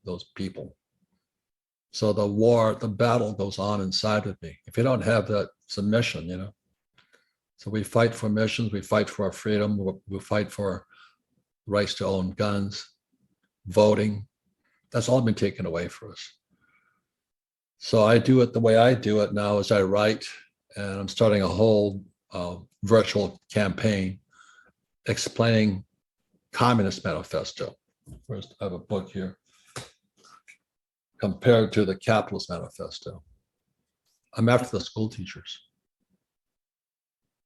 Those people. So the battle goes on inside of me. If you don't have that submission, So we fight for missions. We fight for our freedom. We fight for rights to own guns, voting. That's all been taken away for us. So I do it the way I do it now is I write, and I'm starting a whole virtual campaign explaining Communist Manifesto. First, I have a book here compared to the Capitalist Manifesto. I'm after the school teachers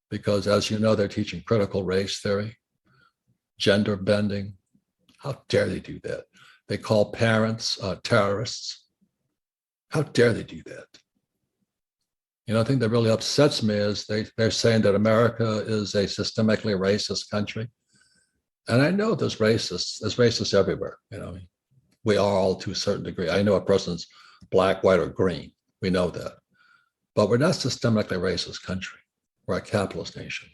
because, as you know, they're teaching critical race theory, gender bending. How dare they do that? They call parents terrorists. How dare they do that? I think that really upsets me is they're saying that America is a systemically racist country. And I know there's racists everywhere. We are all to a certain degree. I know a person's black, white, or green. We know that. But we're not a systemically racist country. We're a capitalist nation.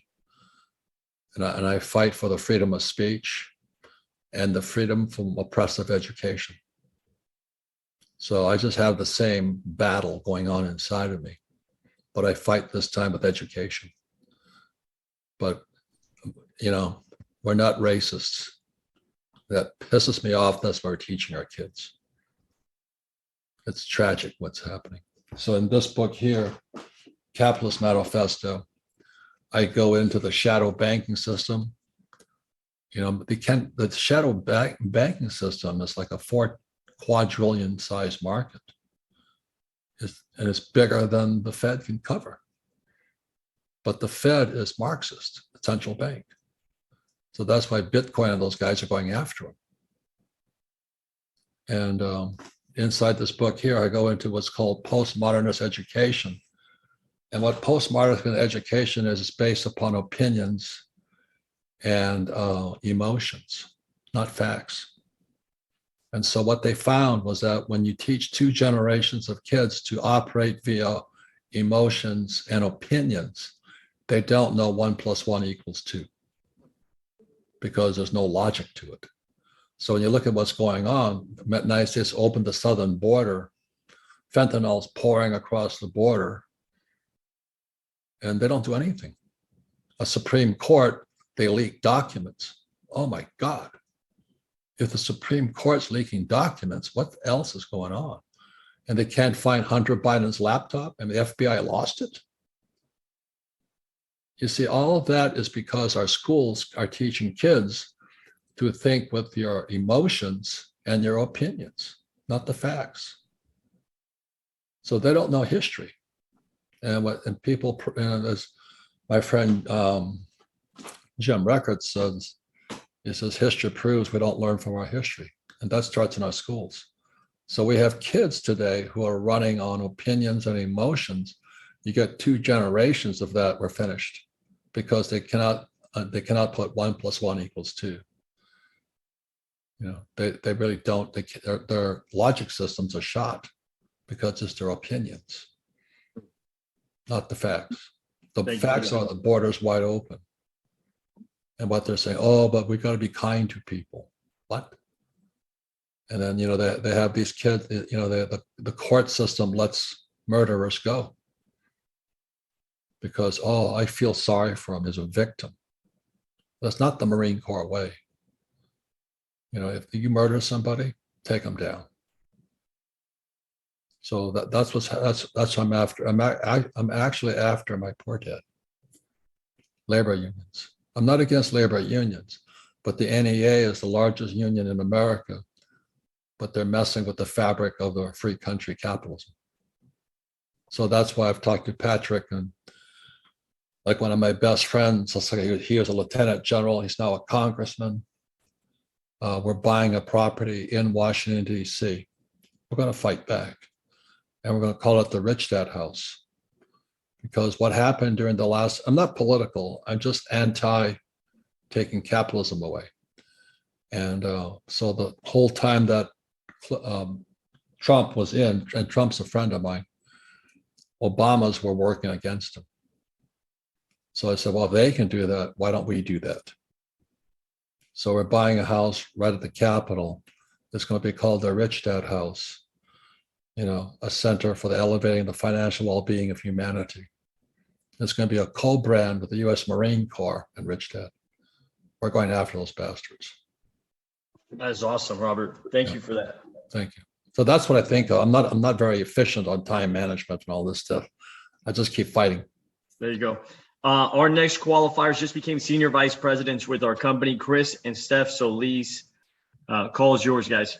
And I fight for the freedom of speech and the freedom from oppressive education. So I just have the same battle going on inside of me, but I fight this time with education. But, we're not racists. That pisses me off. That's why we're teaching our kids. It's tragic what's happening. So in this book here, Capitalist Manifesto, I go into the shadow banking system. The shadow banking system is like a 4 quadrillion size market. and it's bigger than the Fed can cover. But the Fed is Marxist, the central bank. So that's why Bitcoin and those guys are going after him. And inside this book here, I go into what's called postmodernist education. And what postmodern education is based upon opinions and emotions, not facts. And so what they found was that when you teach two generations of kids to operate via emotions and opinions, they don't know 1 + 1 = 2 because there's no logic to it. So when you look at what's going on, the United States opened the southern border, fentanyl's pouring across the border, and they don't do anything. A Supreme Court, they leak documents. Oh my God. If the Supreme Court's leaking documents, what else is going on? And they can't find Hunter Biden's laptop and the FBI lost it. You see, all of that is because our schools are teaching kids to think with your emotions and your opinions, not the facts. So they don't know history. And people, as my friend Jim Records says, he says, history proves we don't learn from our history. And that starts in our schools. So we have kids today who are running on opinions and emotions. You get 2 generations of that, we're finished, because they cannot put 1 + 1 = 2. You know, they really don't. Their logic systems are shot because it's their opinions, not the facts. The facts are the borders wide open. And what they're saying, oh, but we got to be kind to people. What? And then, you know, they have these kids, you know, the court system lets murderers go because, oh, I feel sorry for him as a victim. That's not the Marine Corps way. You know, if you murder somebody, take them down. So that's what I'm after. I'm actually after my poor dad. Labor unions. I'm not against labor unions, but the NEA is the largest union in America, but they're messing with the fabric of the free country capitalism. So that's why I've talked to Patrick, and like one of my best friends, he was a lieutenant general, he's now a congressman. We're buying a property in Washington, D.C. We're going to fight back, and we're going to call it the Rich Dad House. Because what happened during the last, I'm not political, I'm just anti taking capitalism away. And so the whole time that Trump was in, and Trump's a friend of mine, Obamas were working against him. So I said, well, if they can do that, why don't we do that? So we're buying a house right at the Capitol. It's going to be called the Rich Dad House. You know, a center for the elevating the financial well-being of humanity. It's going to be a co-brand with the U.S. Marine Corps and Rich Dad. We're going after those bastards.
That is awesome, Robert. Thank you for that.
Thank you. So that's what I think of. I'm not very efficient on time management and all this stuff. I just keep fighting.
There you go. Our next qualifiers just became senior vice presidents with our company, Chris and Steph Solis. Call is yours, guys.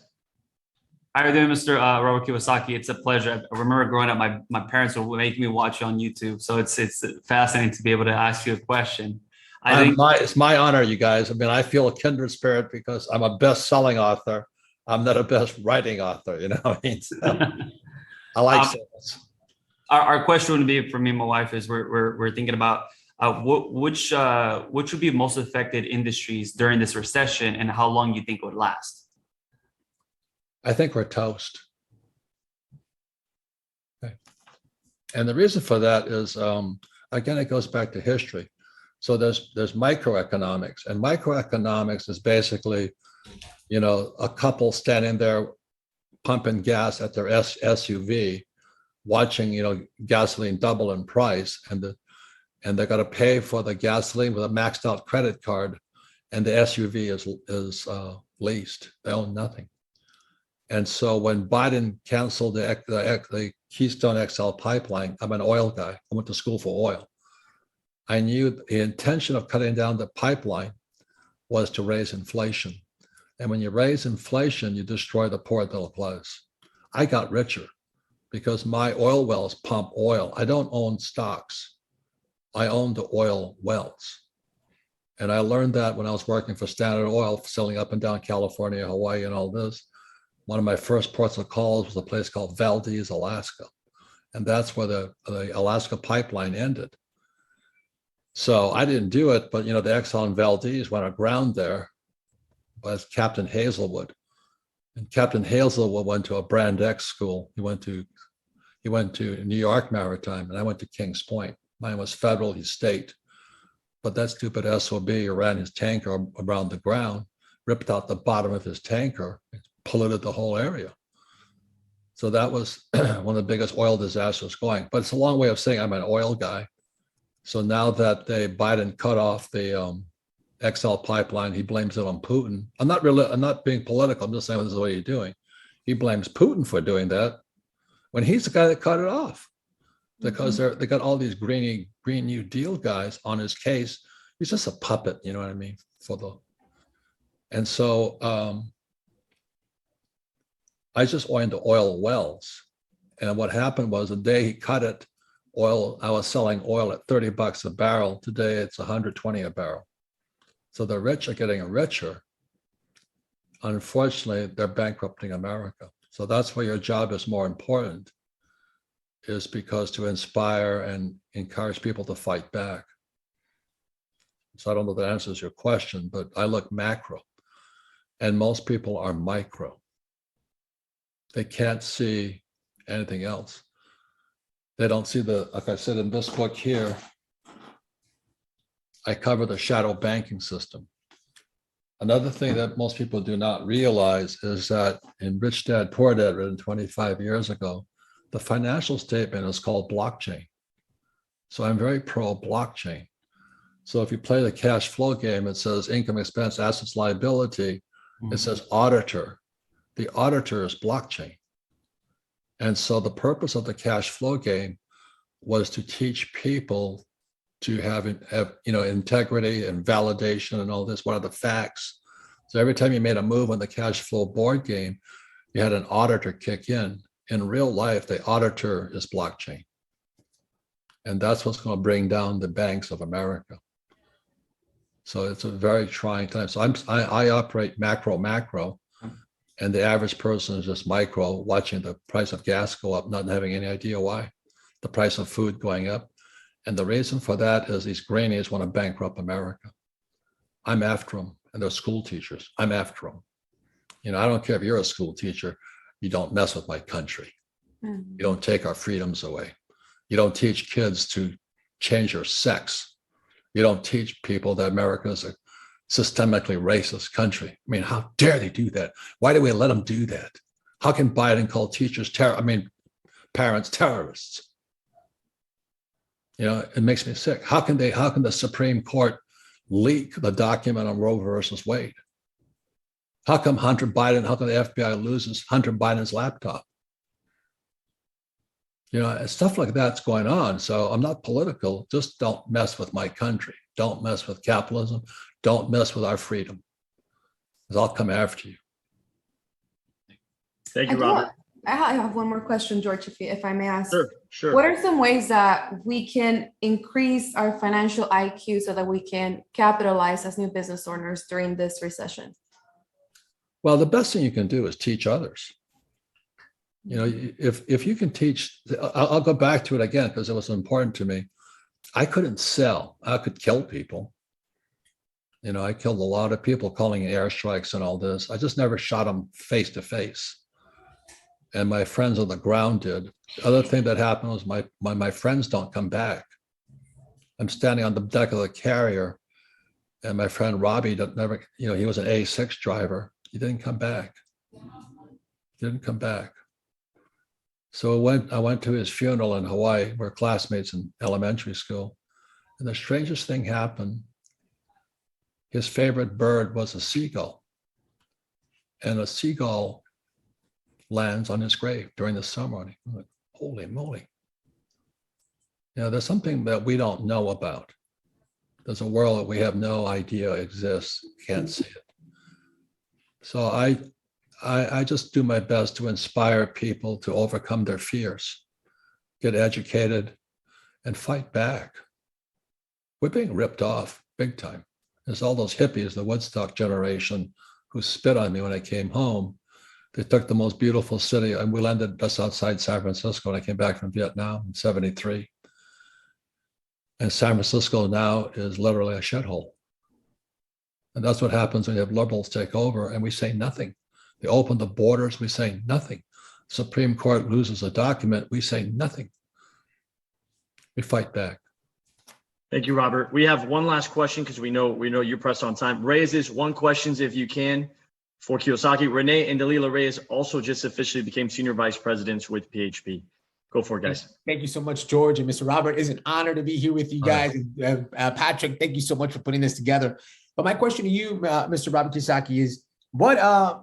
How are you doing, Mr. Robert Kiyosaki? It's a pleasure. I remember growing up, my parents would make me watch you on YouTube. So it's fascinating to be able to ask you a question.
It's my honor, you guys. I mean, I feel a kindred spirit because I'm a best-selling author. I'm not a best writing author, you know what I mean? So, I like sales.
Our question would be, for me and my wife, is we're thinking about which would be most affected industries during this recession and how long you think it would last?
I think we're toast. Okay. And the reason for that is, again, it goes back to history. So there's microeconomics, and microeconomics is basically, you know, a couple standing there pumping gas at their SUV, watching, you know, gasoline double in price, and they're going to pay for the gasoline with a maxed out credit card, and the SUV is leased. They own nothing. And so when Biden canceled the Keystone XL pipeline, I'm an oil guy. I went to school for oil. I knew the intention of cutting down the pipeline was to raise inflation. And when you raise inflation, you destroy the poor middle class. I got richer because my oil wells pump oil. I don't own stocks. I own the oil wells. And I learned that when I was working for Standard Oil, selling up and down California, Hawaii, and all this. One of my first ports of calls was a place called Valdez, Alaska. And that's where the Alaska pipeline ended. So I didn't do it, but the Exxon Valdez went aground there was Captain Hazelwood. And Captain Hazelwood went to a Brand X school. He went to New York Maritime, and I went to Kings Point. Mine was federal, he's state. But that stupid SOB ran his tanker around the ground, ripped out the bottom of his tanker, polluted the whole area. So that was one of the biggest oil disasters going. But it's a long way of saying I'm an oil guy. So now that Biden cut off the XL pipeline, he blames it on Putin. I'm not being political. I'm just saying this is what he's doing. He blames Putin for doing that when he's the guy that cut it off, because they got all these Green New Deal guys on his case. He's just a puppet, you know what I mean? And so I just owned the oil wells. And what happened was the day he cut it, I was selling oil at $30 a barrel. Today it's 120 a barrel. So the rich are getting richer. Unfortunately, they're bankrupting America. So that's why your job is more important, is because to inspire and encourage people to fight back. So I don't know if that answers your question, but I look macro, and most people are micro. They can't see anything else. They don't see like I said in this book here, I cover the shadow banking system. Another thing that most people do not realize is that in Rich Dad, Poor Dad, written 25 years ago, the financial statement is called blockchain. So I'm very pro blockchain. So if you play the cash flow game, it says income, expense, assets, liability. It says auditor. The auditor is blockchain. And so the purpose of the cash flow game was to teach people to have integrity and validation and all this. What are the facts? So every time you made a move on the cash flow board game, you had an auditor kick in. In real life, the auditor is blockchain. And that's what's going to bring down the banks of America. So it's a very trying time. So I operate macro, and the average person is just micro, watching the price of gas go up, not having any idea why. The price of food going up. And the reason for that is these grainies want to bankrupt America. I'm after them, and they're school teachers. I'm after them. I don't care if you're a school teacher. You don't mess with my country. You don't take our freedoms away. You don't teach kids to change their sex. You don't teach people that America is a systemically racist country. I mean, how dare they do that? Why do we let them do that? How can Biden call parents terrorists? It makes me sick. How can the Supreme Court leak the document on Roe versus Wade? How come the FBI loses Hunter Biden's laptop? Stuff like that's going on. So I'm not political. Just don't mess with my country. Don't mess with capitalism. Don't mess with our freedom. Because I'll come after you.
Thank you, Robert.
I have one more question, George, if I may ask.
Sure.
What are some ways that we can increase our financial IQ so that we can capitalize as new business owners during this recession?
Well, the best thing you can do is teach others. If you can teach, I'll go back to it again because it was important to me. I couldn't sell. I could kill people. I killed a lot of people calling airstrikes and all this. I just never shot them face to face. And my friends on the ground did. The other thing that happened was my friends don't come back. I'm standing on the deck of the carrier, and my friend Robbie he was an A6 driver. He didn't come back. So I went to his funeral in Hawaii. We're classmates in elementary school. And the strangest thing happened. His favorite bird was a seagull. And a seagull lands on his grave during the ceremony. I'm like, holy moly. There's something that we don't know about. There's a world that we have no idea exists, can't see it. So I just do my best to inspire people to overcome their fears, get educated, and fight back. We're being ripped off big time. There's all those hippies, the Woodstock generation, who spit on me when I came home. They took the most beautiful city, and we landed just outside San Francisco when I came back from Vietnam in '73. And San Francisco now is literally a shithole. And that's what happens when you have liberals take over and we say nothing. They open the borders, we say nothing. Supreme Court loses a document, we say nothing. We fight back.
Thank you, Robert. We have one last question because we know you're pressed on time. Raise this one questions if you can for Kiyosaki. Renee and Dalila Reyes also just officially became senior vice presidents with PHP. Go for it, guys.
Thank you so much, George and Mr. Robert. It's an honor to be here with you guys. Patrick, thank you so much for putting this together. But my question to you, Mr. Robert Kiyosaki, is what are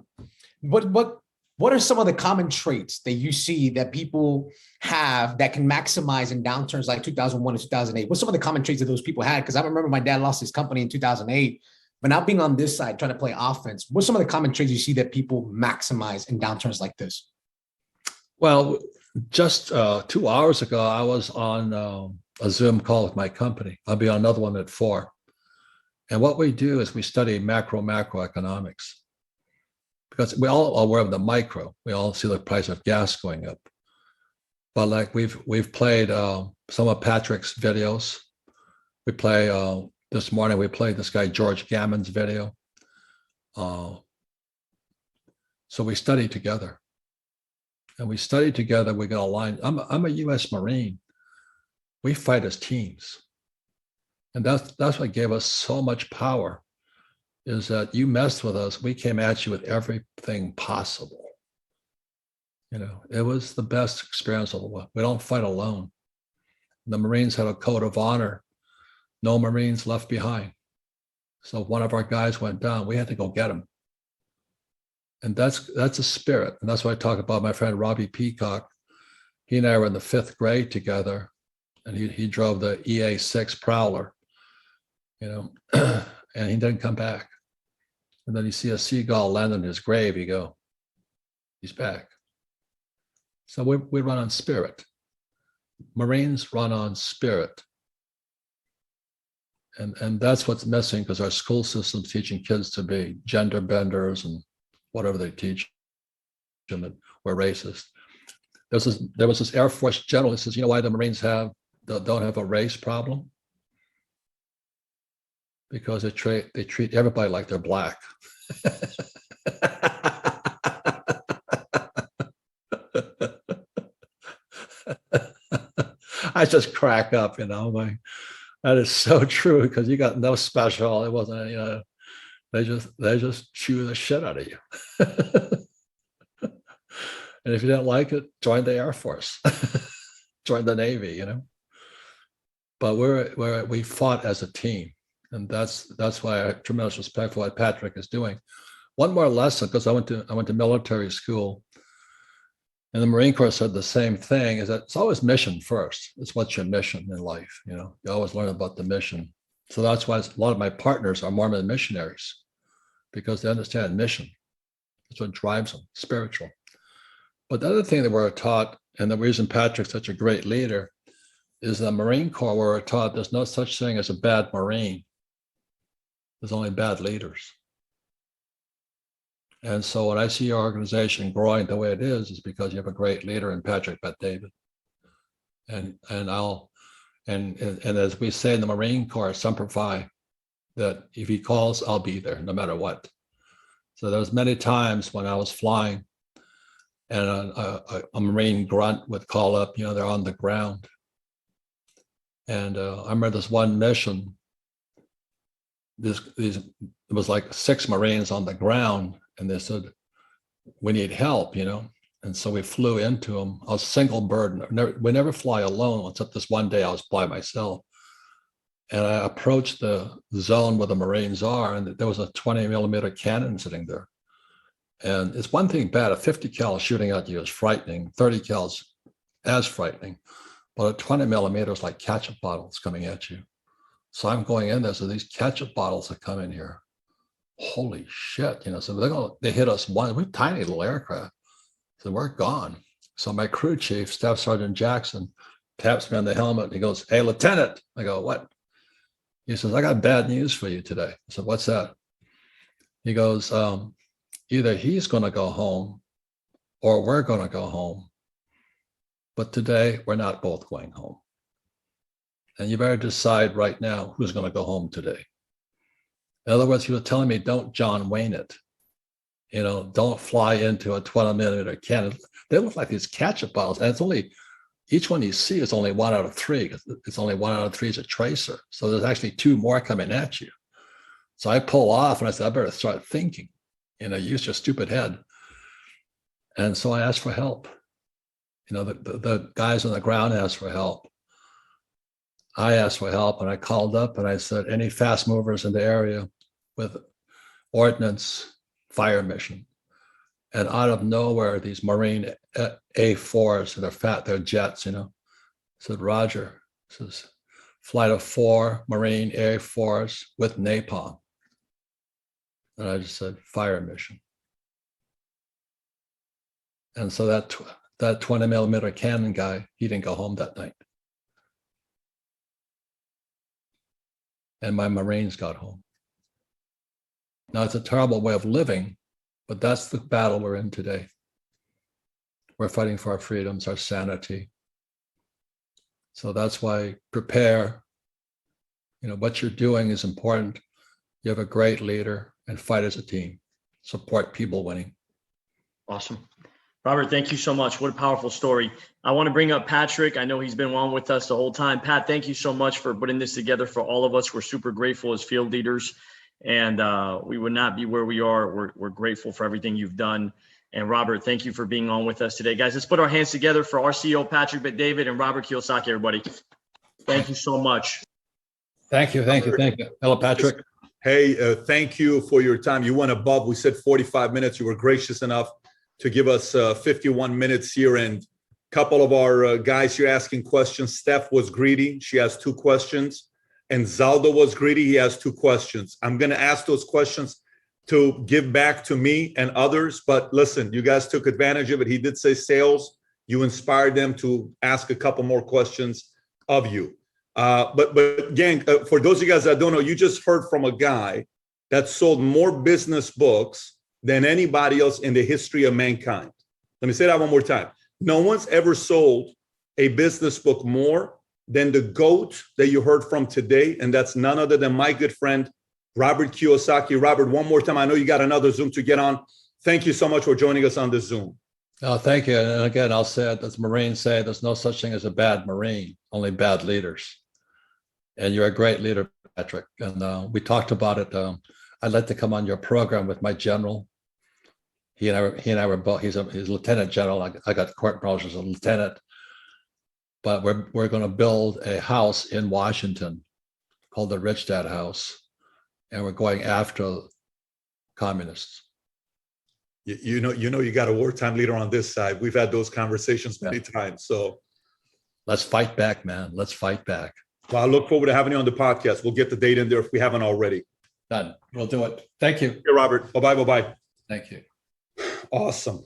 some of the common traits that you see that people have that can maximize in downturns like 2001 and 2008? What's some of the common traits that those people had? Because I remember my dad lost his company in 2008, but now being on this side, trying to play offense, what's some of the common traits you see that people maximize in downturns like this?
Well, just 2 hours ago, I was on a Zoom call with my company. I'll be on another one at 4. And what we do is we study macroeconomics, because we all are aware of the micro. We all see the price of gas going up. But like we've played some of Patrick's videos. We play this morning. We played this guy George Gammon's video. So we study together. And we study together, we get aligned. I'm a US Marine. We fight as teams. And that's what gave us so much power, is that you messed with us, we came at you with everything possible. You know, it was the best experience of the world. We don't fight alone. The Marines have a code of honor. No Marines left behind. So if one of our guys went down, we had to go get him. And that's a spirit. And that's why I talk about my friend Robbie Peacock. He and I were in the 5th grade together, and he drove the EA6 Prowler, you know, and he didn't come back. And then you see a seagull land in his grave, you go, he's back. So we run on spirit. Marines run on spirit. And that's what's missing, because our school system's teaching kids to be gender benders and whatever they teach them, that we're racist. There was this Air Force general who says, you know why the Marines don't have a race problem? Because they treat everybody like they're black. I just crack up, you know, that is so true, because you got no special. It wasn't, you know, they just chew the shit out of you. And if you didn't like it, join the Air Force, join the Navy, you know. But we fought as a team, and that's why I have tremendous respect for what Patrick is doing. One more lesson, because I went to military school, and the Marine Corps said the same thing: is that it's always mission first. It's what's your mission in life, you know. You always learn about the mission. So that's why a lot of my partners are Mormon missionaries, because they understand mission. That's what drives them, spiritual. But the other thing that we're taught, and the reason Patrick's such a great leader, is the Marine Corps, where we're taught there's no such thing as a bad Marine. There's only bad leaders. And so when I see your organization growing the way it is because you have a great leader in Patrick Bet-David. And as we say in the Marine Corps, Semper Fi, that if he calls, I'll be there no matter what. So there was many times when I was flying and a Marine grunt would call up, you know, they're on the ground. And I remember this one mission, it was like 6 Marines on the ground, and they said, we need help, you know? And so we flew into them. I was single bird. We never fly alone, except this one day I was by myself. And I approached the zone where the Marines are, and there was a 20mm cannon sitting there. And it's one thing bad, a 50 cal shooting at you is frightening, 30 cals as frightening, but a 20mm is like ketchup bottles coming at you. So I'm going in there, so these ketchup bottles are coming here. holy shit, so they hit us we're tiny little aircraft. So we're gone. So my crew chief, Staff Sergeant Jackson, taps me on the helmet and he goes, "Hey, Lieutenant." I go, "What?" He says, "I got bad news for you today." I said, "What's that?" He goes, "Either he's going to go home or we're going to go home. But today we're not both going home. And you better decide right now who's going to go home today." In other words, he was telling me, don't John Wayne it. Don't fly into a 20-millimeter cannon. They look like these ketchup bottles. And it's only, each one you see is only 1 out of 3. It's only 1 out of 3 is a tracer. So there's actually 2 more coming at you. So I pull off and I said, I better start thinking, use your stupid head. And so I asked for help. The guys on the ground asked for help. I asked for help and I called up and I said, any fast movers in the area with ordnance fire mission. And out of nowhere, these Marine A4s, they're jets, said, "Roger," says, "flight of 4 Marine A4s with napalm." And I just said, "Fire mission." And so that 20-millimeter cannon guy, he didn't go home that night. And my Marines got home. Now, it's a terrible way of living, but that's the battle we're in today. We're fighting for our freedoms, our sanity. So that's why prepare. What you're doing is important. You have a great leader and fight as a team. Support people winning.
Awesome. Robert, thank you so much. What a powerful story. I want to bring up Patrick. I know he's been on with us the whole time. Pat, thank you so much for putting this together for all of us. We're super grateful as field leaders, and we would not be where we are. We're grateful for everything you've done. And Robert, thank you for being on with us today. Guys, let's put our hands together for our CEO, Patrick Bet-David, and Robert Kiyosaki, everybody. Thank you so much.
Thank you. Hello, Patrick.
Hey, thank you for your time. You went above. We said 45 minutes. You were gracious enough to give us 51 minutes here. And a couple of our guys here asking questions. Steph was greedy. She has 2 questions. And Zaldo was greedy. He has 2 questions. I'm going to ask those questions to give back to me and others. But listen, you guys took advantage of it. He did say sales. You inspired them to ask a couple more questions of you. But gang, for those of you guys that don't know, you just heard from a guy that sold more business books than anybody else in the history of mankind. Let me say that one more time. No one's ever sold a business book more than the GOAT that you heard from today. And that's none other than my good friend, Robert Kiyosaki. Robert, one more time. I know you got another Zoom to get on. Thank you so much for joining us on this Zoom.
Oh, thank you. And again, I'll say it, as Marines say, there's no such thing as a bad Marine, only bad leaders. And you're a great leader, Patrick. And we talked about it. I'd like to come on your program with my general. He and I were both. He's lieutenant general. I got court martial as a lieutenant. But we're going to build a house in Washington called the Rich Dad House, and we're going after communists.
You know, you got a wartime leader on this side. We've had those conversations many times. So
let's fight back, man. Let's fight back.
Well, I look forward to having you on the podcast. We'll get the date in there if we haven't already.
Done. We'll do it. Thank you.
Hey, Robert. Bye-bye.
Thank you.
Awesome.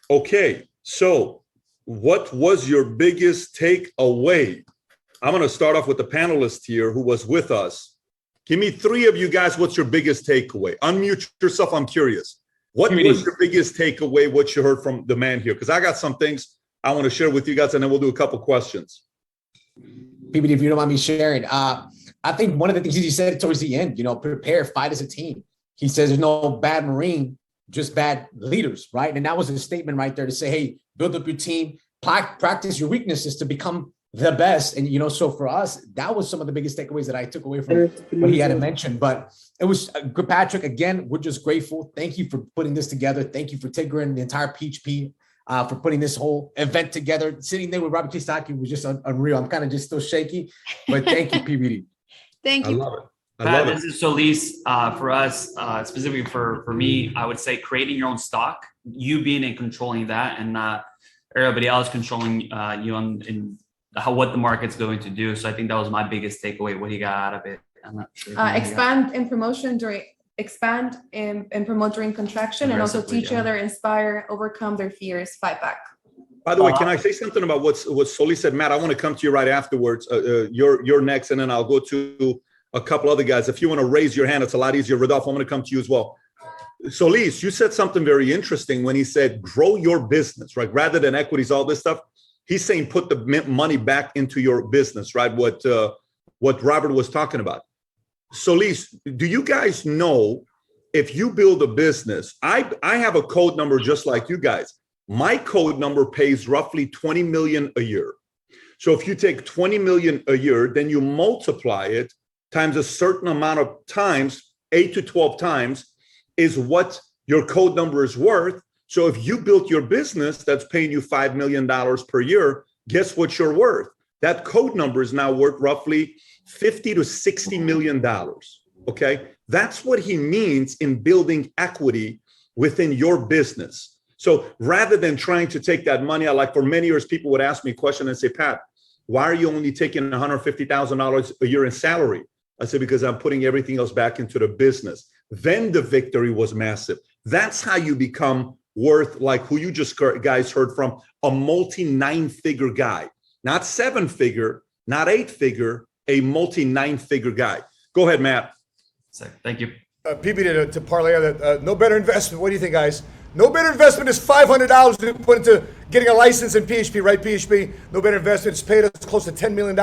Okay. So what was your biggest takeaway? I'm going to start off with the panelist here who was with us. Give me 3 of you guys. What's your biggest takeaway? Unmute yourself. I'm curious. What was your biggest takeaway, what you heard from the man here? Because I got some things I want to share with you guys, and then we'll do a couple questions.
PBD, if you don't mind me sharing, I think one of the things he said towards the end, prepare, fight as a team. He says there's no bad Marine, just bad leaders, right? And that was a statement right there to say, hey, build up your team, practice your weaknesses to become the best. And, so for us, that was some of the biggest takeaways that I took away from what he had mentioned. But it was good, Patrick. Again, we're just grateful. Thank you for putting this together. Thank you for Tigger and the entire PHP for putting this whole event together. Sitting there with Robert Kiyosaki was just unreal. I'm kind of just still shaky, but thank you, PBD.
Thank you.
I love it.
Pat, this is Solis. For us, specifically for me, I would say creating your own stock, you being in controlling that, and not everybody else controlling you in what the market's going to do. So I think that was my biggest takeaway, what he got out of it. I'm not sure.
Expand and promote during contraction, and also
Aggressively,
teach
yeah.
other, inspire, overcome their fears, fight back.
By the way, can I say something about what Solis said? Matt, I want to come to you right afterwards. You're next, and then I'll go to a couple other guys. If you want to raise your hand, it's a lot easier. Rodolfo, I'm going to come to you as well. Solis, you said something very interesting when he said, grow your business, right? Rather than equities, all this stuff. He's saying put the money back into your business, right? What Robert was talking about. Solis, do you guys know if you build a business, I have a code number just like you guys. My code number pays roughly 20 million a year. So if you take 20 million a year, then you multiply it times a certain amount of times, 8 to 12 times is what your code number is worth. So if you built your business that's paying you $5 million per year, guess what you're worth? That code number is now worth roughly $50 to $60 million. Okay. That's what he means in building equity within your business. So rather than trying to take that money out, like for many years, people would ask me a question and say, Pat, why are you only taking $150,000 a year in salary? I said, because I'm putting everything else back into the business. Then the victory was massive. That's how you become worth, like who you just guys heard from, a multi-9-figure guy, not 7-figure, not 8-figure, a multi-9-figure guy. Go ahead, Matt.
Thank you.
PB to parlay on that. No better investment. What do you think, guys? No better investment is $500 to put into getting a license in PHP, right? PHP, no better investment. It's paid us close to $10 million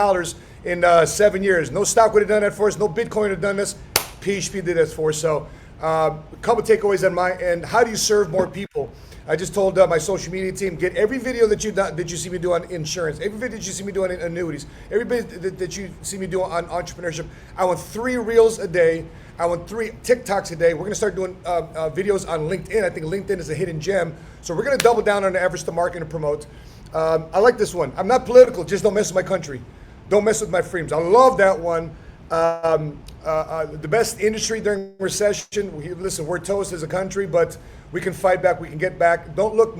in 7 years. No stock would have done that for us. No Bitcoin would have done this. PHP did this for us. So a couple takeaways on my end. How do you serve more people? I just told my social media team, get every video that you see me do on insurance, every video that you see me do on annuities, every video that you see me do on entrepreneurship. I want 3 reels a day. I want 3 TikToks a day. We're going to start doing videos on LinkedIn. I think LinkedIn is a hidden gem. So we're going to double down on the efforts to market and promote. I like this one. I'm not political. Just don't mess with my country. Don't mess with my freedoms. I love that one. The best industry during recession. Listen, we're toast as a country, but we can fight back. We can get back. Don't look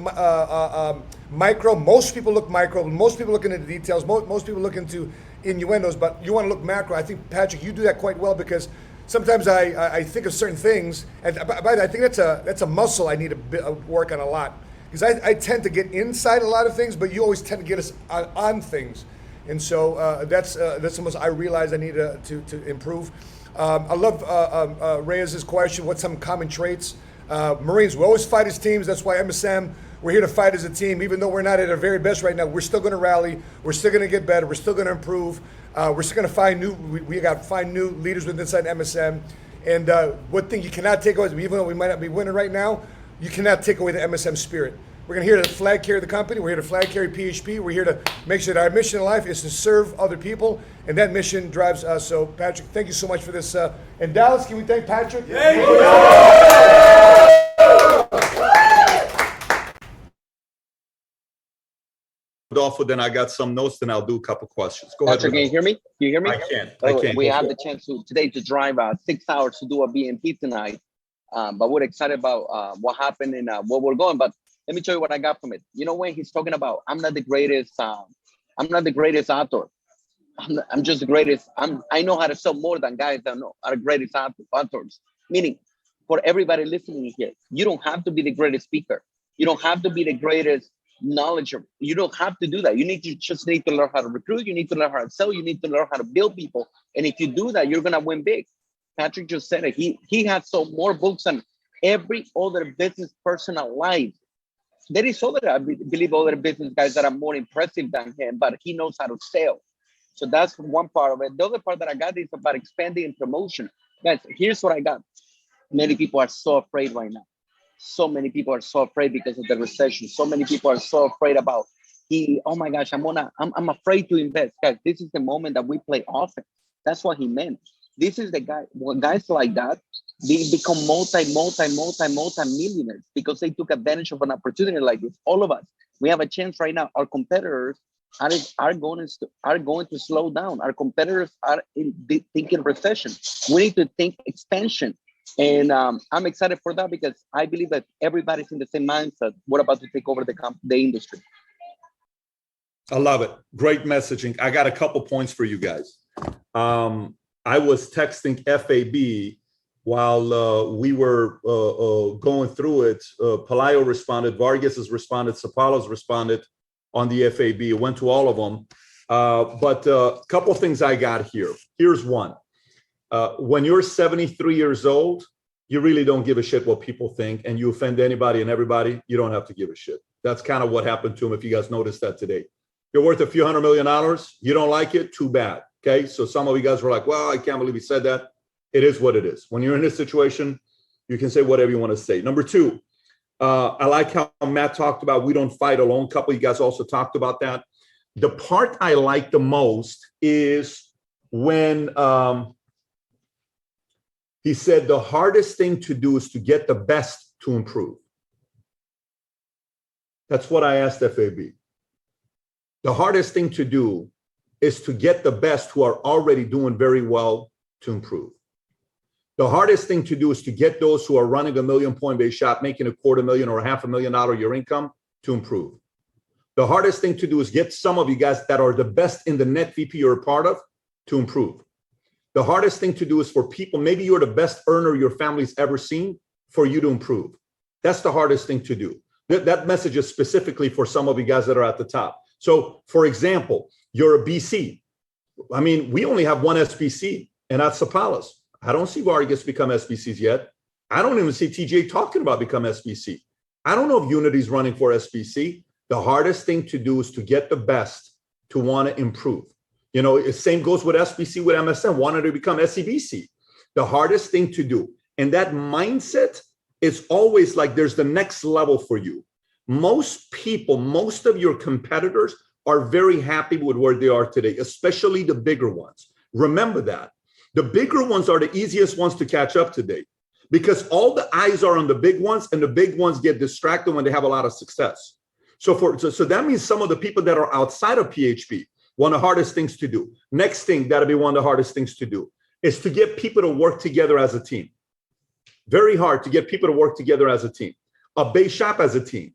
micro. Most people look micro. Most people look into the details. Most people look into innuendos, but you want to look macro. I think, Patrick, you do that quite well because sometimes I think of certain things, and I think that's a muscle I need to work on a lot because I tend to get inside a lot of things, but you always tend to get us on things. And so that's the most I realize I need to improve. I love Reyes's question. What's some common traits? Marines, we always fight as teams. That's why MSM, we're here to fight as a team. Even though we're not at our very best right now, we're still going to rally. We're still going to get better. We're still going to improve. We're still going to find we got to find new leaders within inside MSM. And one thing you cannot take away, even though we might not be winning right now, you cannot take away the MSM spirit. We're going to here to flag carry the company. We're here to flag carry PHP. We're here to make sure that our mission in life is to serve other people, and that mission drives us. So, Patrick, thank you so much for this. And Dallas, can we thank Patrick?
Rodolfo, then I got some notes, then I'll do a couple questions. Go ahead.
Patrick, can you hear me? Can you hear me?
I can.
We have the chance today to drive 6 hours to do a BNP tonight, but we're excited about what happened and where we're going. But let me tell you what I got from it. You know, when he's talking about, I'm not the greatest author. I'm just the greatest. I know how to sell more than guys that are the greatest authors. Meaning, for everybody listening here, you don't have to be the greatest speaker. You don't have to be the greatest knowledgeable. You don't have to do that. You just need to learn how to recruit. You need to learn how to sell. You need to learn how to build people. And if you do that, you're gonna win big. Patrick just said it. He has sold more books than every other business person alive. There is I believe, other business guys that are more impressive than him, but he knows how to sell. So that's one part of it. The other part that I got is about expanding and promotion. Guys, here's what I got. Many people are so afraid right now. So many people are so afraid because of the recession. So many people are so afraid about oh my gosh, I'm afraid to invest. Guys, this is the moment that we play offense. That's what he meant. This is the guy, when guys like that, they become multi-millionaires because they took advantage of an opportunity like this. All of us, we have a chance right now. Our competitors are going to slow down. Our competitors are thinking recession. We need to think expansion. And I'm excited for that because I believe that everybody's in the same mindset. We're about to take over the industry.
I love it. Great messaging. I got a couple points for you guys. I was texting FAB while we were going through it. Palaio responded, Vargas has responded, Sapalos responded on the FAB. It went to all of them. But a couple of things I got here. Here's one. When you're 73 years old, you really don't give a shit what people think, and you offend anybody and everybody, you don't have to give a shit. That's kind of what happened to him, if you guys noticed that today. You're worth a few $100 million. You don't like it? Too bad. Okay. So some of you guys were like, well, I can't believe he said that. It is what it is. When you're in this situation, you can say whatever you want to say. Number two, I like how Matt talked about we don't fight alone. A couple of you guys also talked about that. The part I like the most is when he said the hardest thing to do is to get the best to improve. That's what I asked FAB. The hardest thing to do is to get the best who are already doing very well to improve. The hardest thing to do is to get those who are running a $1 million point-based shop, making $250,000 or $500,000 your income to improve. The hardest thing to do is get some of you guys that are the best in the net VP you're a part of to improve. The hardest thing to do is for people, maybe you're the best earner your family's ever seen, for you to improve. That's the hardest thing to do. That message is specifically for some of you guys that are at the top. So, for example, you're a BC. I mean, we only have one SBC, and that's Sapalas. I don't see Vargas become SBCs yet. I don't even see TJ talking about become SBC. I don't know if Unity's running for SBC. The hardest thing to do is to get the best to want to improve. You know, the same goes with SBC, with MSN, wanted to become SEBC. The hardest thing to do. And that mindset is always like there's the next level for you. Most people, most of your competitors are very happy with where they are today, especially the bigger ones. Remember that. The bigger ones are the easiest ones to catch up today because all the eyes are on the big ones, and the big ones get distracted when they have a lot of success. So that means some of the people that are outside of PHP, one of the hardest things to do. Next thing that'll be one of the hardest things to do is to get people to work together as a team. Very hard to get people to work together as a team. A base shop as a team,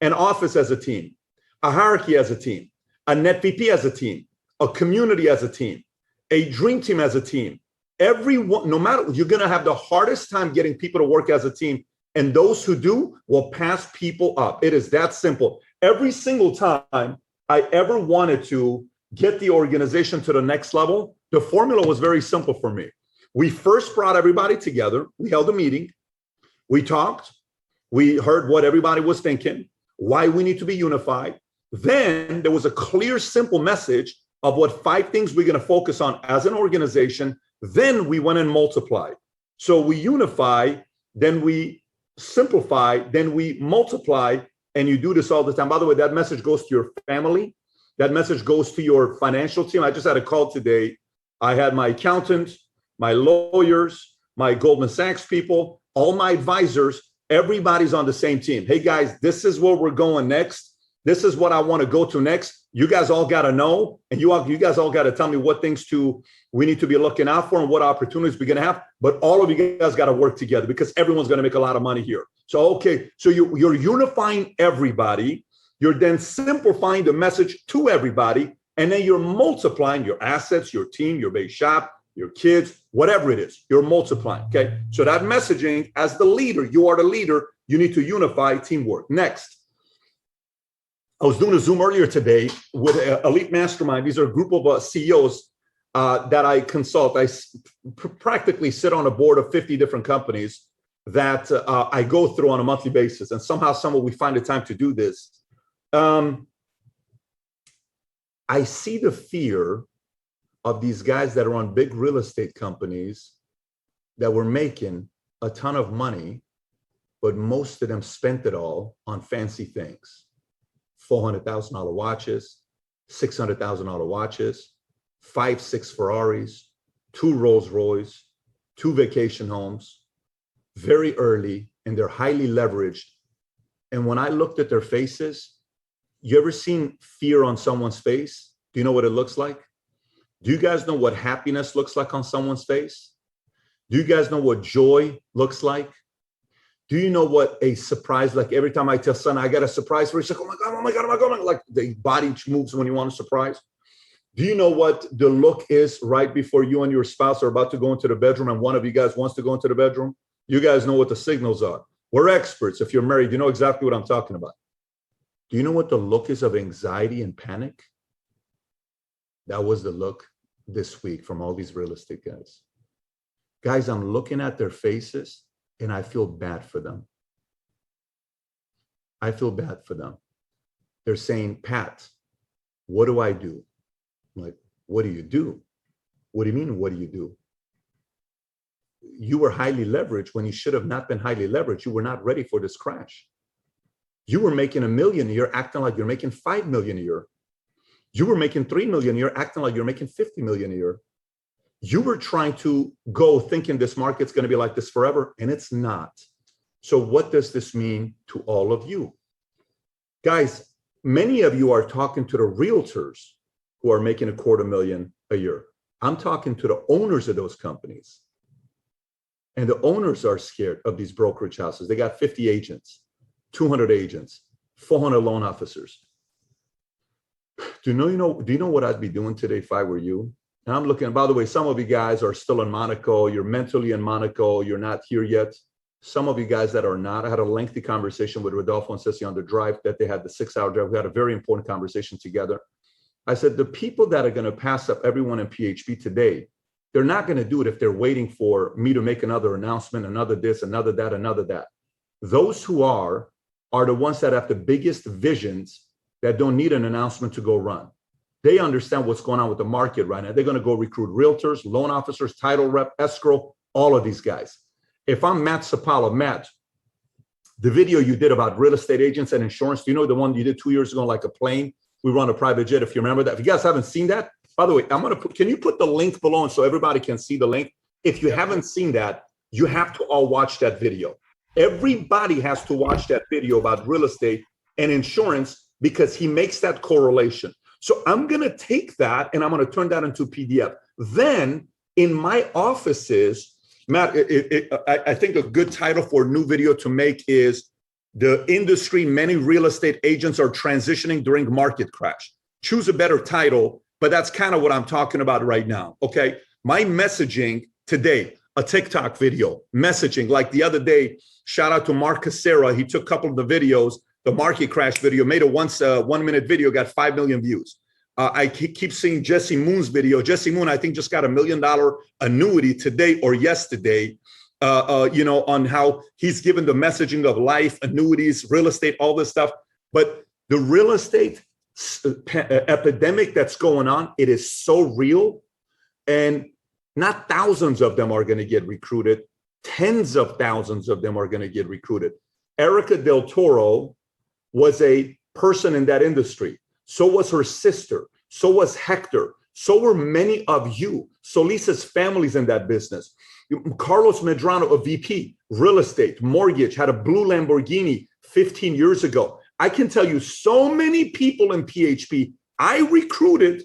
an office as a team, a hierarchy as a team, a net VP as a team, a community as a team, a dream team as a team. Everyone, no matter, you're going to have the hardest time getting people to work as a team. And those who do will pass people up. It is that simple. Every single time I ever wanted to get the organization to the next level, the formula was very simple for me. We first brought everybody together. We held a meeting. We talked. We heard what everybody was thinking, why we need to be unified. Then there was a clear, simple message of what 5 things we're going to focus on as an organization. Then we went and multiplied. So we unify, then we simplify, then we multiply, and you do this all the time. By the way, that message goes to your family. That message goes to your financial team. I just had a call today. I had my accountant, my lawyers, my Goldman Sachs people, all my advisors, everybody's on the same team. Hey guys, this is where we're going next. This is what I want to go to next. You guys all got to know, and you guys all got to tell me what things we need to be looking out for and what opportunities we're going to have. But all of you guys got to work together because everyone's going to make a lot of money here. So, okay, so you're unifying everybody. You're then simplifying the message to everybody, and then you're multiplying your assets, your team, your base shop, your kids, whatever it is, you're multiplying, okay? So that messaging, as the leader, you are the leader, you need to unify teamwork. Next. I was doing a Zoom earlier today with Elite Mastermind. These are a group of CEOs that I consult. I practically sit on a board of 50 different companies that I go through on a monthly basis. And somehow we find the time to do this. I see the fear of these guys that are on big real estate companies that were making a ton of money, but most of them spent it all on fancy things. $400,000 watches, $600,000 watches, 5-6 Ferraris, 2 Rolls Royce, 2 vacation homes, very early, and they're highly leveraged. And when I looked at their faces, you ever seen fear on someone's face? Do you know what it looks like? Do you guys know what happiness looks like on someone's face? Do you guys know what joy looks like? Do you know what a surprise, like every time I tell son, I got a surprise for you, he's like, oh my God, oh my God, oh my God, like the body moves when you want a surprise. Do you know what the look is right before you and your spouse are about to go into the bedroom and one of you guys wants to go into the bedroom? You guys know what the signals are. We're experts. If you're married, you know exactly what I'm talking about. Do you know what the look is of anxiety and panic? That was the look this week from all these real estate guys. Guys, I'm looking at their faces and I feel bad for them. I feel bad for them. They're saying, Pat, what do I do? I'm like, what do you do? What do you mean, what do you do? You were highly leveraged when you should have not been highly leveraged. You were not ready for this crash. You were making $1 million a year, acting like you're making $5 million a year. You were making $3 million a year, acting like you're making $50 million a year. You were trying to go thinking this market's going to be like this forever, and it's not. So what does this mean to all of you? Guys, many of you are talking to the realtors who are making $250,000 a year. I'm talking to the owners of those companies. And the owners are scared of these brokerage houses. They got 50 agents, 200 agents, 400 loan officers. Do you know what I'd be doing today if I were you? And I'm looking, by the way, some of you guys are still in Monaco. You're mentally in Monaco. You're not here yet. Some of you guys that are not, I had a lengthy conversation with Rodolfo and Ceci on the drive that they had, the 6-hour drive. We had a very important conversation together. I said, the people that are going to pass up everyone in PHP today, they're not going to do it if they're waiting for me to make another announcement, another this, another that, another that. Those who are the ones that have the biggest visions that don't need an announcement to go run. They understand what's going on with the market right now. They're going to go recruit realtors, loan officers, title rep, escrow, all of these guys. If I'm Matt Sapala, Matt, the video you did about real estate agents and insurance, do you know the one you did 2 years ago, like a plane? We run a private jet, if you remember that. If you guys haven't seen that, by the way, can you put the link below so everybody can see the link? If you haven't seen that, you have to all watch that video. Everybody has to watch that video about real estate and insurance because he makes that correlation. So I'm going to take that and I'm going to turn that into a PDF. Then in my offices, Matt, I think a good title for a new video to make is the industry many real estate agents are transitioning during market crash. Choose a better title, but that's kind of what I'm talking about right now, okay? My messaging today, a TikTok video, messaging, like the other day, shout out to Mark Casera. He took a couple of the videos, the market crash video, made a 1 minute video, got 5 million views. I keep seeing Jesse Moon's video. Jesse Moon, I think, just got $1 million annuity today or yesterday, on how he's given the messaging of life, annuities, real estate, all this stuff. But the real estate epidemic that's going on, it is so real. And not thousands of them are going to get recruited. Tens of thousands of them are going to get recruited. Erica Del Toro was a person in that industry. So was her sister. So was Hector. So were many of you. So Lisa's family's in that business. Carlos Medrano, a VP, real estate, mortgage, had a blue Lamborghini 15 years ago. I can tell you so many people in PHP I recruited,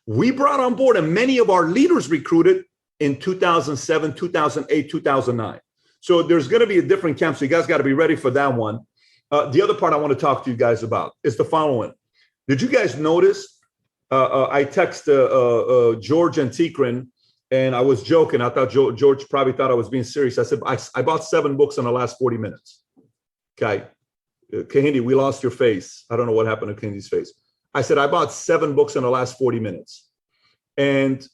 we brought on board, and many of our leaders recruited in 2007, 2008, 2009. So there's going to be a different camp. So you guys got to be ready for that one. The other part I want to talk to you guys about is the following. Did you guys notice? I texted George and Tikrin, and I was joking. I thought George probably thought I was being serious. I said, I bought 7 books in the last 40 minutes. Okay. Kahindi, we lost your face. I don't know what happened to Kahindi's face. I said, I bought 7 books in the last 40 minutes. And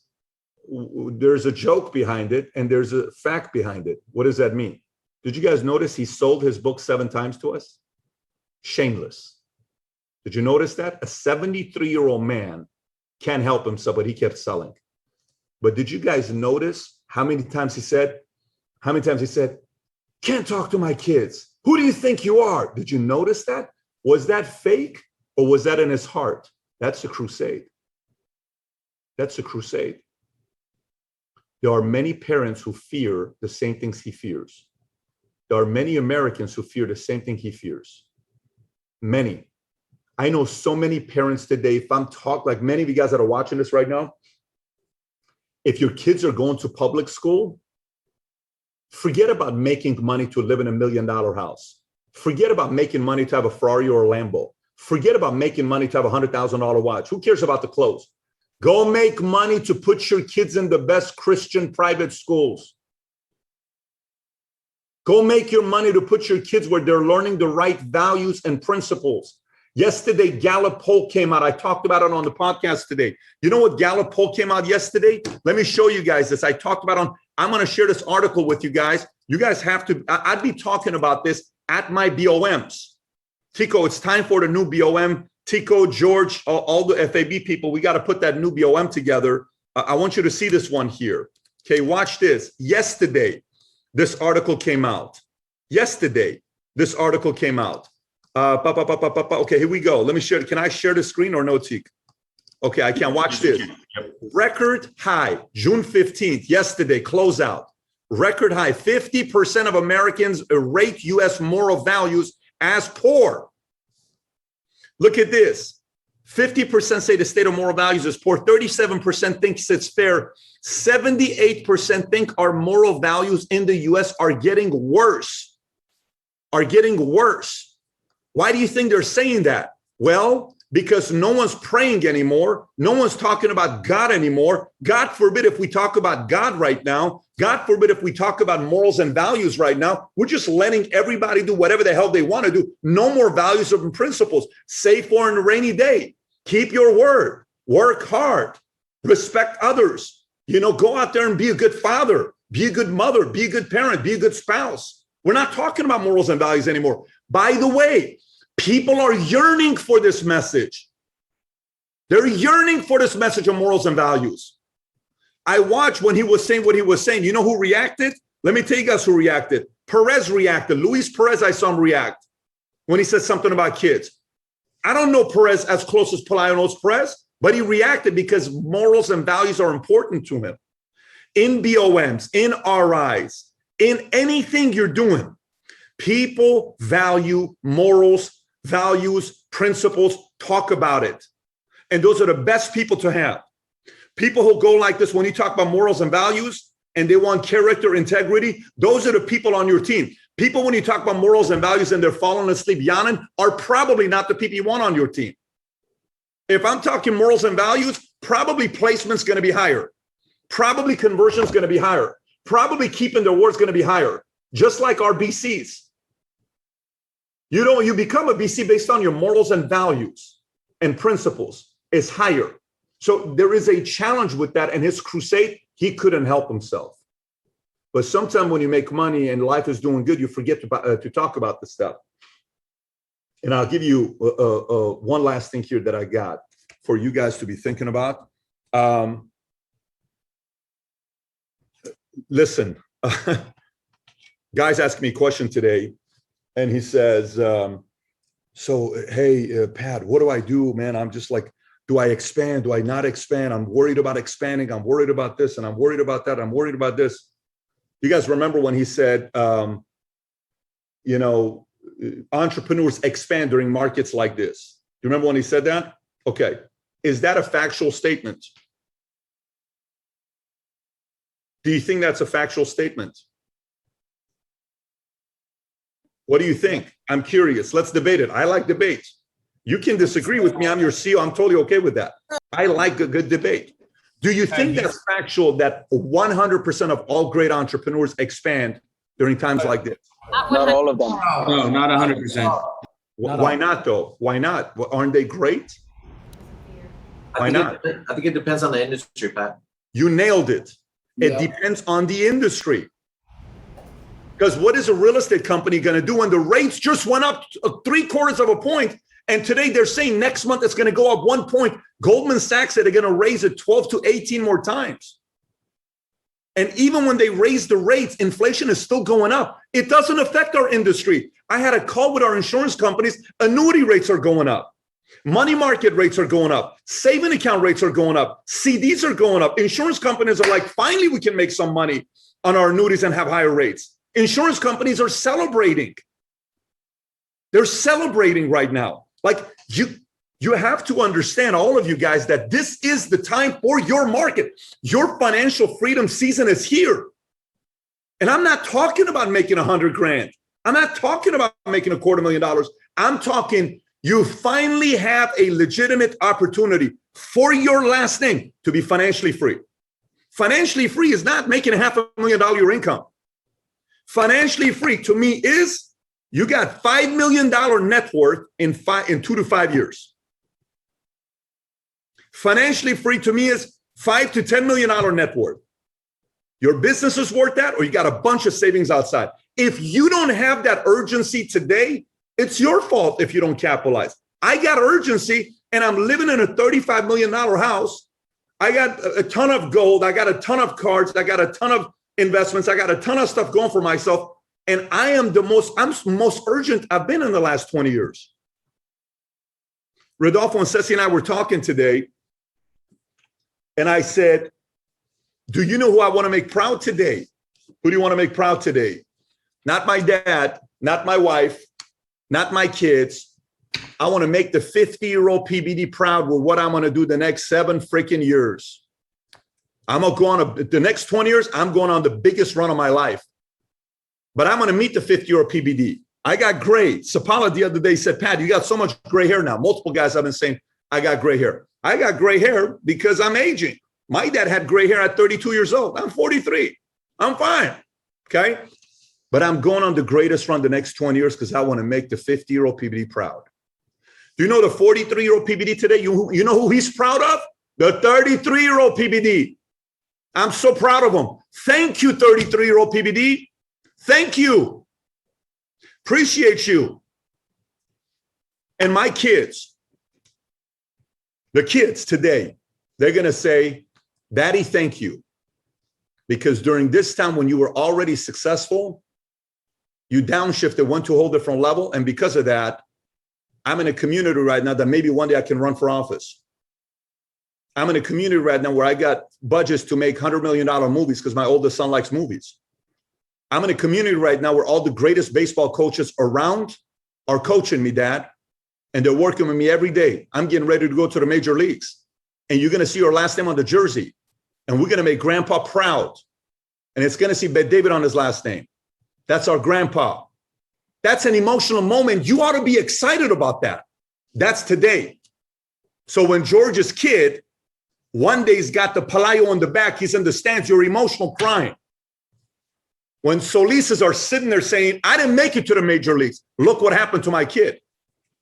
there's a joke behind it, and there's a fact behind it. What does that mean? Did you guys notice he sold his book 7 times to us? Shameless. Did you notice that? A 73-year-old man can't help himself, but he kept selling. But did you guys notice how many times he said, can't talk to my kids. Who do you think you are? Did you notice that? Was that fake or was that in his heart? That's a crusade. That's a crusade. There are many parents who fear the same things he fears. There are many Americans who fear the same thing he fears. Many. I know so many parents today, if I'm talking, like many of you guys that are watching this right now, if your kids are going to public school, forget about making money to live in $1 million house. Forget about making money to have a Ferrari or a Lambo. Forget about making money to have a $100,000 watch. Who cares about the clothes? Go make money to put your kids in the best Christian private schools. Go make your money to put your kids where they're learning the right values and principles. Yesterday, Gallup poll came out. I talked about it on the podcast today. You know what Gallup poll came out yesterday? Let me show you guys this. I talked about I'm going to share this article with you guys. You guys have to, I'd be talking about this at my BOMs. Tico, it's time for the new BOM. Tico, George, all the FAB people, we got to put that new BOM together. I want you to see this one here. Okay, watch this. Yesterday, this article came out. Yesterday, this article came out. Okay, here we go. Let me share. Can I share the screen or no, Tik? Okay, I can. Watch this. Record high, June 15th, yesterday, closeout. Record high, 50% of Americans rate U.S. moral values as poor. Look at this. 50% say the state of moral values is poor. 37% thinks it's fair. 78% think our moral values in the US are getting worse. Are getting worse. Why do you think they're saying that? Well, because no one's praying anymore. No one's talking about God anymore. God forbid if we talk about God right now. God forbid if we talk about morals and values right now. We're just letting everybody do whatever the hell they want to do. No more values and principles. Save for a rainy day. Keep your word. Work hard. Respect others. Go out there and be a good father, be a good mother, be a good parent, be a good spouse. We're not talking about morals and values anymore. By the way, people are yearning for this message. They're yearning for this message of morals and values. I watched when he was saying what he was saying. You know who reacted? Let me tell you guys who reacted. Perez reacted. Luis Perez, I saw him react when he said something about kids. I don't know Perez as close as Pelayo knows Perez, but he reacted because morals and values are important to him. In BOMs, in RIs, in anything you're doing, people value morals, values, principles, talk about it. And those are the best people to have. People who go like this when you talk about morals and values and they want character, integrity, those are the people on your team. People, when you talk about morals and values and they're falling asleep yawning, are probably not the people you want on your team. If I'm talking morals and values, probably placement's going to be higher. Probably conversion's going to be higher. Probably keeping their word's going to be higher. Just like our BCs. You become a BC based on your morals and values and principles is higher. So there is a challenge with that. And his crusade, he couldn't help himself. But sometimes when you make money and life is doing good, you forget to talk about this stuff. And I'll give you one last thing here that I got for you guys to be thinking about. Listen, guys asked me a question today, and he says, hey, Pat, what do I do, man? I'm just like, do I expand? Do I not expand? I'm worried about expanding. I'm worried about this, and I'm worried about that. I'm worried about this. You guys remember when he said, entrepreneurs expand during markets like this. Do you remember when he said that? Okay. Is that a factual statement? Do you think that's a factual statement? What do you think? I'm curious. Let's debate it. I like debate. You can disagree with me. I'm your CEO. I'm totally okay with that. I like a good debate. Do you think that's factual that 100% of all great entrepreneurs expand during times like this?
Not all of them.
No, not 100%.
Why not, though? Why not? Aren't they great? Why not?
I think it depends on the industry, Pat.
You nailed it. It depends on the industry. Because what is a real estate company going to do when the rates just went up 3/4 of a point? And today they're saying next month it's going to go up 1 point. Goldman Sachs said they're going to raise it 12 to 18 more times. And even when they raise the rates, inflation is still going up. It doesn't affect our industry. I had a call with our insurance companies. Annuity rates are going up. Money market rates are going up. Saving account rates are going up. CDs are going up. Insurance companies are like, finally, we can make some money on our annuities and have higher rates. Insurance companies are celebrating. They're celebrating right now. Like you have to understand, all of you guys, that this is the time for your market. Your financial freedom season is here. And I'm not talking about making 100 grand. I'm not talking about making $250,000. I'm talking you finally have a legitimate opportunity for your last name to be financially free. Financially free is not making $500,000 your income. Financially free to me is you got $5 million net worth in 2 to 5 years. Financially free to me is $5 to $10 million net worth. Your business is worth that, or you got a bunch of savings outside. If you don't have that urgency today, it's your fault if you don't capitalize. I got urgency and I'm living in a $35 million house. I got a ton of gold. I got a ton of cards. I got a ton of investments. I got a ton of stuff going for myself. And I'm most urgent I've been in the last 20 years. Rodolfo and Ceci and I were talking today. And I said, do you know who I want to make proud today? Who do you want to make proud today? Not my dad, not my wife, not my kids. I want to make the 50-year-old PBD proud with what I'm going to do the next 7 freaking years. I'm going to go on the next 20 years. I'm going on the biggest run of my life. But I'm going to meet the 50-year-old PBD. I got gray. Sapala the other day said, Pat, you got so much gray hair now. Multiple guys have been saying, I got gray hair. I got gray hair because I'm aging. My dad had gray hair at 32 years old. I'm 43. I'm fine. Okay. But I'm going on the greatest run the next 20 years because I want to make the 50-year-old PBD proud. Do you know the 43-year-old PBD today? You know who he's proud of? The 33-year-old PBD. I'm so proud of him. Thank you, 33-year-old PBD. Thank you. Appreciate you. And my kids, the kids today, they're going to say, Daddy, thank you. Because during this time when you were already successful, you downshifted, went to a whole different level. And because of that, I'm in a community right now that maybe one day I can run for office. I'm in a community right now where I got budgets to make $100 million movies because my oldest son likes movies. I'm in a community right now where all the greatest baseball coaches around are coaching me, Dad. And they're working with me every day. I'm getting ready to go to the major leagues. And you're going to see your last name on the jersey. And we're going to make Grandpa proud. And it's going to see David on his last name. That's our grandpa. That's an emotional moment. You ought to be excited about that. That's today. So when George's kid, one day he's got the Palayo in the back, he's in the stands, you're emotional crying. When Solises are sitting there saying, I didn't make it to the major leagues. Look what happened to my kid.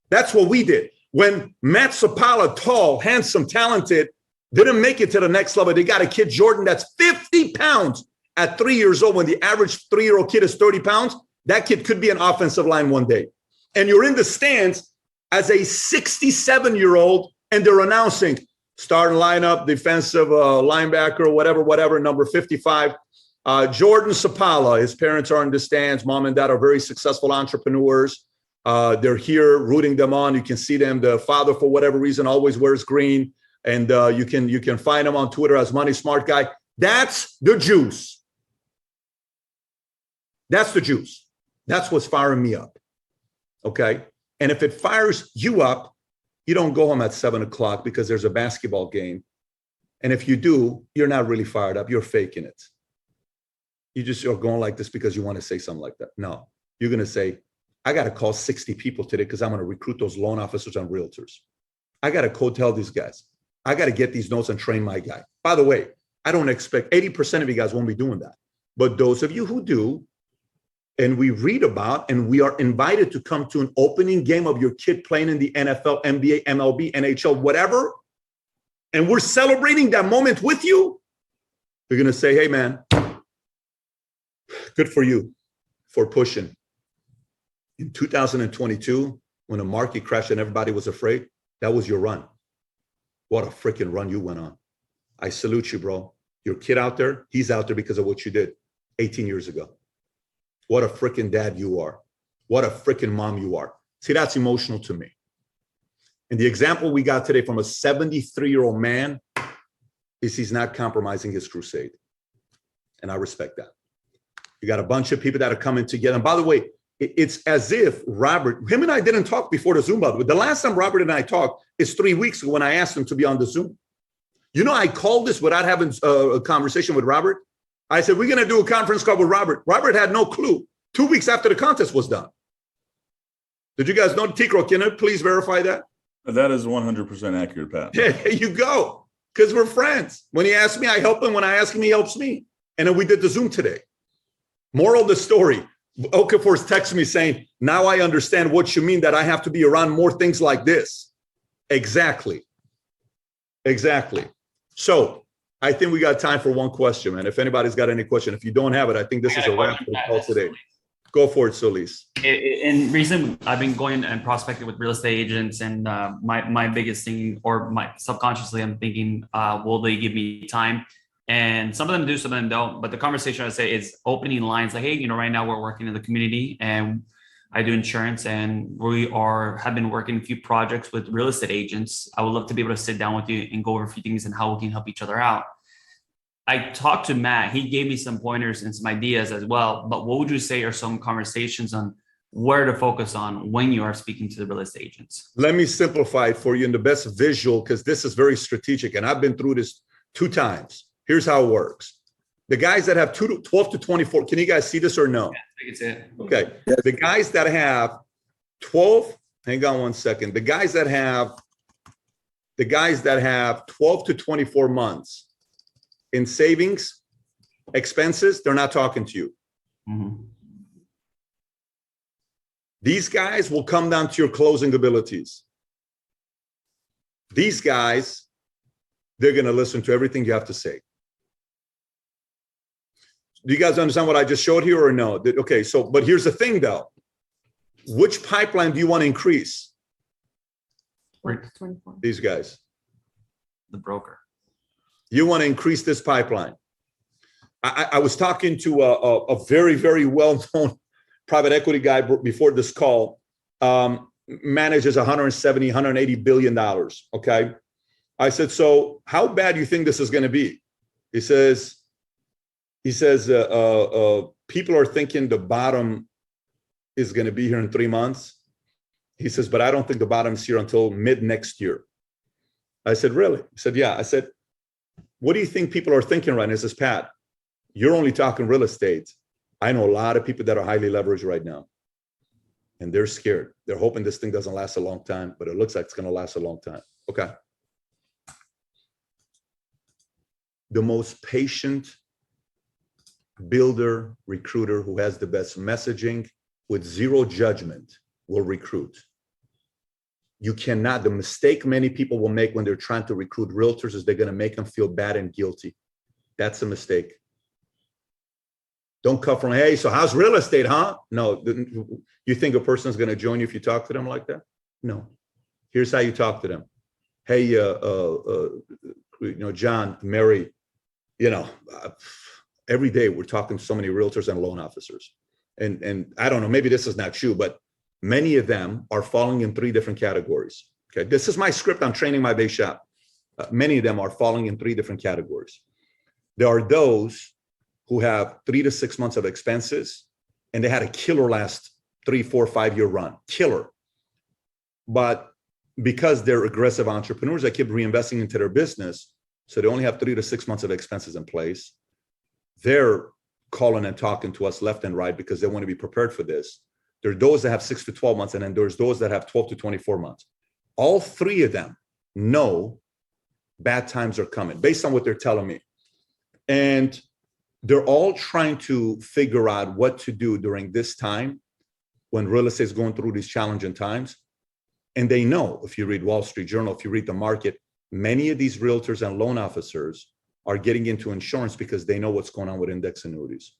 That's what we did. When Matt Sapala, tall, handsome, talented, didn't make it to the next level, they got a kid, Jordan, that's 50 pounds at 3 years old. When the average 3-year-old kid is 30 pounds, that kid could be an offensive line one day. And you're in the stands as a 67-year-old, and they're announcing starting lineup, defensive linebacker, whatever, number 55. Jordan Sapala, his parents are in the stands. Mom and dad are very successful entrepreneurs. They're here rooting them on. You can see them. The father, for whatever reason, always wears green. And you can find him on Twitter as Money Smart Guy. That's the juice. That's the juice. That's what's firing me up. Okay. And if it fires you up, you don't go home at 7 o'clock because there's a basketball game. And if you do, you're not really fired up. You're faking it. You just are going like this because you want to say something like that. No, you're going to say, I got to call 60 people today because I'm going to recruit those loan officers and realtors. I got to cold tell these guys. I got to get these notes and train my guy. By the way, I don't expect 80% of you guys won't be doing that. But those of you who do, and we read about, and we are invited to come to an opening game of your kid playing in the NFL, NBA, MLB, NHL, whatever, and we're celebrating that moment with you, you're going to say, hey, man, good for you for pushing. In 2022, when the market crashed and everybody was afraid, that was your run. What a freaking run you went on. I salute you, bro. Your kid out there, he's out there because of what you did 18 years ago. What a freaking dad you are. What a freaking mom you are. See, that's emotional to me. And the example we got today from a 73-year-old man is he's not compromising his crusade. And I respect that. You got a bunch of people that are coming together. And by the way, it's as if Robert, him and I didn't talk before the Zoom, by the way. The last time Robert and I talked is 3 weeks ago when I asked him to be on the Zoom. You know, I called this without having a conversation with Robert. I said, we're going to do a conference call with Robert. Robert had no clue. 2 weeks after the contest was done. Did you guys know, Tikro, can you please verify that?
That is 100% accurate, Pat.
There you go. Because we're friends. When he asks me, I help him. When I ask him, he helps me. And then we did the Zoom today. Moral of the story, Okafor's texted me saying, now I understand what you mean that I have to be around more things like this. Exactly. Exactly. So I think we got time for one question, man. If anybody's got any question, if you don't have it, I think this is a wrap for the call today. Go for it, Solis.
In recent, I've been going and prospecting with real estate agents, and my biggest thing, or my subconsciously, I'm thinking, will they give me time? And some of them do, some of them don't. But the conversation I say is opening lines like, hey, right now we're working in the community, and I do insurance, and we have been working a few projects with real estate agents. I would love to be able to sit down with you and go over a few things and how we can help each other out. I talked to Matt. He gave me some pointers and some ideas as well. But what would you say are some conversations on where to focus on when you are speaking to the real estate agents?
Let me simplify it for you in the best visual, because this is very strategic. And I've been through this 2 times. Here's how it works. The guys that have 12 to 24, can you guys see this or no?
Yeah, I can see it.
Okay. The guys that have 12, hang on one second. The guys that have 12 to 24 months in savings, expenses, they're not talking to you.
Mm-hmm.
These guys will come down to your closing abilities. These guys, they're going to listen to everything you have to say. Do you guys understand what I just showed here or no? Okay, so, but here's the thing though. Which pipeline do you want to increase?
24.
These guys.
The broker.
You want to increase this pipeline. I was talking to a very, very well-known private equity guy before this call, manages 170, 180 billion dollars. Okay. I said, so how bad do you think this is going to be? He says, people are thinking the bottom is going to be here in 3 months. He says, but I don't think the bottom is here until mid next year. I said, really? He said, yeah. I said, what do you think people are thinking right now? He says, Pat, you're only talking real estate. I know a lot of people that are highly leveraged right now, and they're scared. They're hoping this thing doesn't last a long time, but it looks like it's going to last a long time. Okay. The most patient builder, recruiter who has the best messaging with zero judgment will recruit. You cannot, the mistake many people will make when they're trying to recruit realtors is they're going to make them feel bad and guilty. That's a mistake. Don't come from, hey, so how's real estate, huh? No, you think a person's going to join you if you talk to them like that? No. Here's how you talk to them. Hey, John, Mary, every day we're talking to so many realtors and loan officers. And I don't know, maybe this is not true, but many of them are falling in 3 different categories. Okay, this is my script. I'm training my base shop. Many of them are falling in 3 different categories. There are those who have 3 to 6 months of expenses, and they had a killer last 3, 4, 5 year run, killer. But because they're aggressive entrepreneurs that keep reinvesting into their business, so they only have 3 to 6 months of expenses in place, they're calling and talking to us left and right because they want to be prepared for this. There are those that have 6 to 12 months, and then there's those that have 12 to 24 months. All 3 of them know bad times are coming based on what they're telling me. And they're all trying to figure out what to do during this time when real estate is going through these challenging times. And they know, if you read Wall Street Journal, if you read the market, many of these realtors and loan officers are getting into insurance because they know what's going on with index annuities.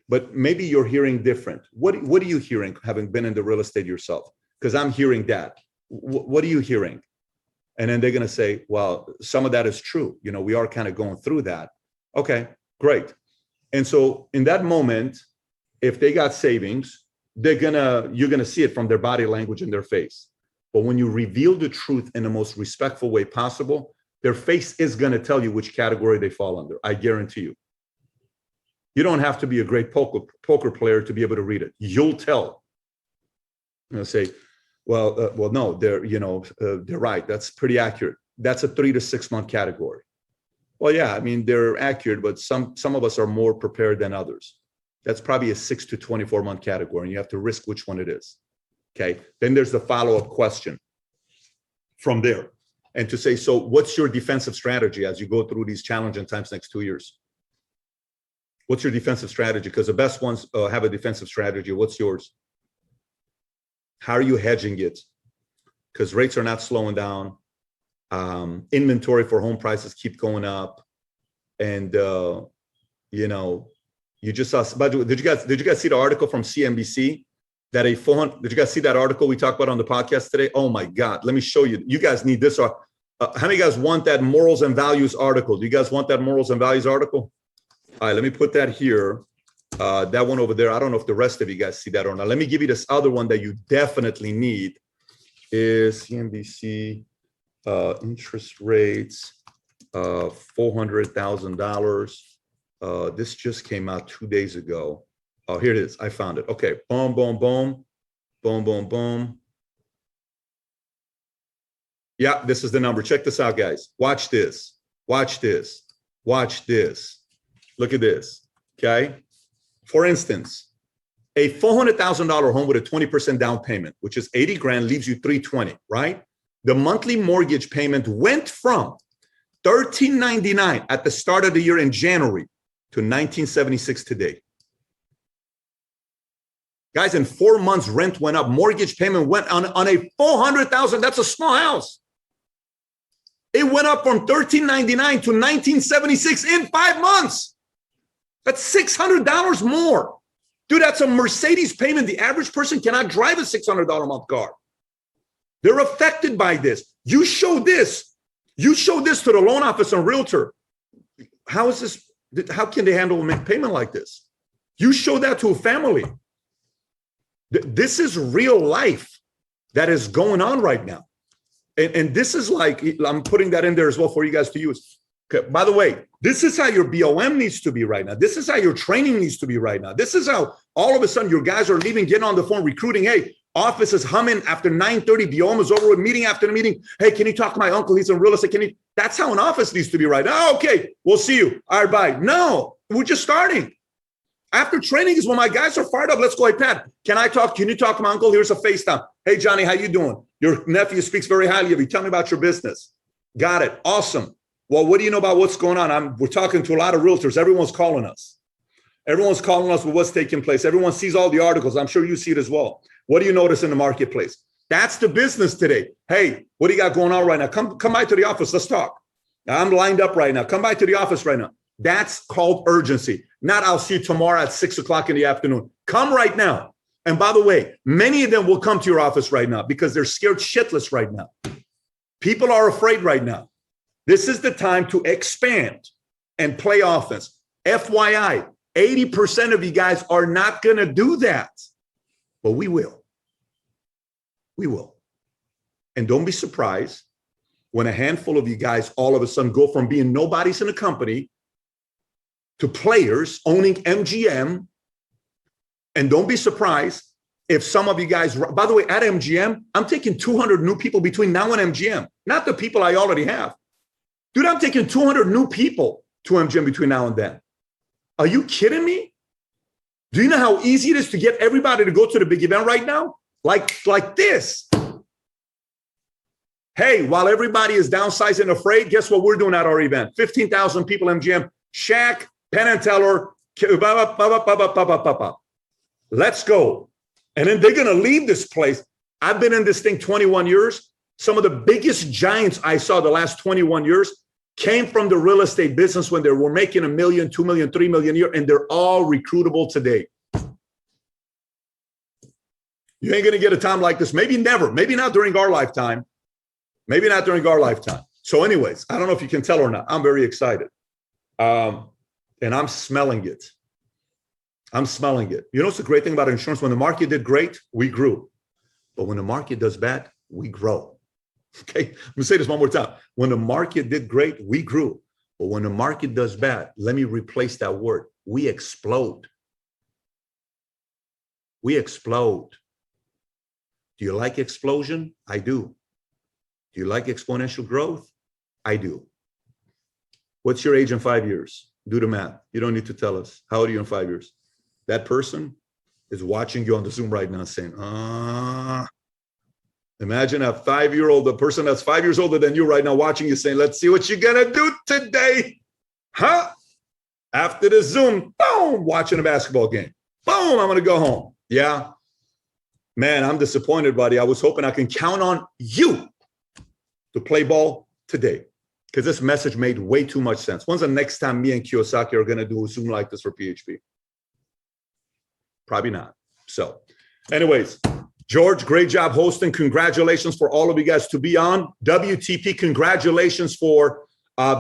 But maybe you're hearing different. What are you hearing, having been in the real estate yourself? Because I'm hearing that. What are you hearing? And then they're going to say, well, some of that is true. We are kind of going through that. Okay, great. And so in that moment, if they got savings, you're going to see it from their body language and their face. But when you reveal the truth in the most respectful way possible, their face is going to tell you which category they fall under. I guarantee you. You don't have to be a great poker player to be able to read it. You'll tell. Say, well, no, they're right. That's pretty accurate. That's a 3 to 6 month category. Well, yeah, I mean, they're accurate, but some of us are more prepared than others. That's probably a 6 to 24 month category, and you have to risk which one it is. Okay. Then there's the follow-up question. from there. And to say, so what's your defensive strategy as you go through these challenging times next 2 years? What's your defensive strategy? Because the best ones have a defensive strategy. What's yours? How are you hedging it? Because rates are not slowing down. Inventory for home prices keep going up. And, you know, you just saw, did you guys see the article from CNBC that did you guys see that article we talked about on the podcast today? Oh my God, let me show you. You guys need this. How many of you guys want that morals and values article? Do you guys want that morals and values article? All right, let me put that here. That one over there. I don't know if the rest of you guys see that or not. Let me give you this other one that you definitely need is CNBC interest rates, $400,000. This just came out 2 days ago. Oh, here it is. I found it. Okay. Boom, boom, boom. Boom, boom, boom. Yeah, this is the number. Check this out, guys. Watch this. Watch this. Watch this. Look at this. Okay. For instance, a $400,000 home with a 20% down payment, which is 80 grand, leaves you 320, right? The monthly mortgage payment went from $1,399 at the start of the year in January to $1,976 today. Guys, in 4 months, rent went up. Mortgage payment went on a $400,000. That's a small house. It went up from $1,399 to $1,976 in 5 months. That's $600 more. Dude, that's a Mercedes payment. The average person cannot drive a $600 a month car. They're affected by this. You show this. You show this to the loan officer and realtor. How is this? How can they handle a payment like this? You show that to a family. This is real life that is going on right now. And this is like, I'm putting that in there as well for you guys to use. Okay. By the way, this is how your BOM needs to be right now. This is how your training needs to be right now. This is how all of a sudden your guys are leaving, getting on the phone, recruiting. Hey, office is humming after 9:30. BOM is over with, meeting after the meeting. Hey, can you talk to my uncle? He's in real estate. That's how an office needs to be right now. Oh, okay, we'll see you. All right, bye. No, we're just starting. After training is when my guys are fired up. Let's go. Hey, Pat, can you talk to my uncle? Here's a FaceTime. Hey, Johnny, how you doing? Your nephew speaks very highly of you. Tell me about your business. Got it. Awesome. Well, what do you know about what's going on? We're talking to a lot of realtors. Everyone's calling us. Everyone's calling us with what's taking place. Everyone sees all the articles. I'm sure you see it as well. What do you notice in the marketplace? That's the business today. Hey, what do you got going on right now? Come by to the office. Let's talk. I'm lined up right now. Come by to the office right now. That's called urgency. Not I'll see you tomorrow at 6 o'clock in the afternoon. Come right now. And by the way, many of them will come to your office right now because they're scared shitless right now. People are afraid right now. This is the time to expand and play offense. FYI, 80% of you guys are not going to do that. But we will. We will. And don't be surprised when a handful of you guys all of a sudden go from being nobodies in a company to players owning MGM. And don't be surprised if some of you guys, by the way, at MGM, I'm taking 200 new people between now and MGM, not the people I already have. Dude, I'm taking 200 new people to MGM between now and then. Are you kidding me? Do you know how easy it is to get everybody to go to the big event right now? Like this. Hey, while everybody is downsizing and afraid, guess what we're doing at our event? 15,000 people MGM, Shaq, Penn and Teller, let's go. And then they're going to leave this place. I've been in this thing 21 years. Some of the biggest giants I saw the last 21 years came from the real estate business when they were making $1 million, $2 million, $3 million a year, and they're all recruitable today. You ain't going to get a time like this. Maybe never. Maybe not during our lifetime. Maybe not during our lifetime. So anyways, I don't know if you can tell or not. I'm very excited. And I'm smelling it. I'm smelling it. You know what's the great thing about insurance? When the market did great, we grew. But when the market does bad, we grow. Okay, I'm gonna say this one more time. When the market did great, we grew. But when the market does bad, let me replace that word. We explode. We explode. Do you like explosion? I do. Do you like exponential growth? I do. What's your age in 5 years? Do the math. You don't need to tell us. How old are you in 5 years? That person is watching you on the Zoom right now saying, Imagine a 5-year-old, the person that's 5 years older than you right now watching you saying, let's see what you're going to do today. Huh? After the Zoom, boom, watching a basketball game. Boom, I'm going to go home. Yeah. Man, I'm disappointed, buddy. I was hoping I can count on you to play ball today because this message made way too much sense. When's the next time me and Kiyosaki are going to do a Zoom like this for PHP? Probably not. So anyways, George, great job hosting. Congratulations for all of you guys to be on. WTP, congratulations for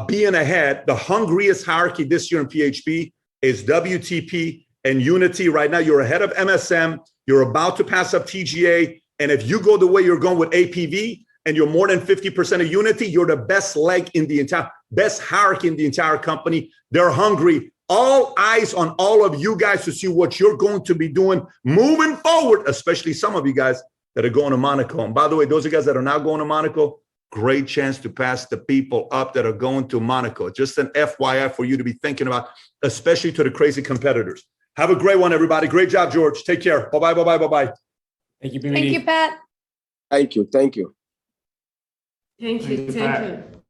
being ahead. The hungriest hierarchy this year in PHP is WTP and Unity. Right now, you're ahead of MSM. You're about to pass up TGA. And if you go the way you're going with APV and you're more than 50% of Unity, you're the best leg in the entire, best hierarchy in the entire company. They're hungry. All eyes on all of you guys to see what you're going to be doing moving forward, especially some of you guys that are going to Monaco. And by the way, those of you guys that are not going to Monaco, great chance to pass the people up that are going to Monaco. Just an FYI for you to be thinking about, especially to the crazy competitors. Have a great one, everybody. Great job, George. Take care. Bye-bye, bye-bye, bye-bye.
Thank you,
Thank you, Pat.
Thank you. Thank you.
Thank you. Thank you.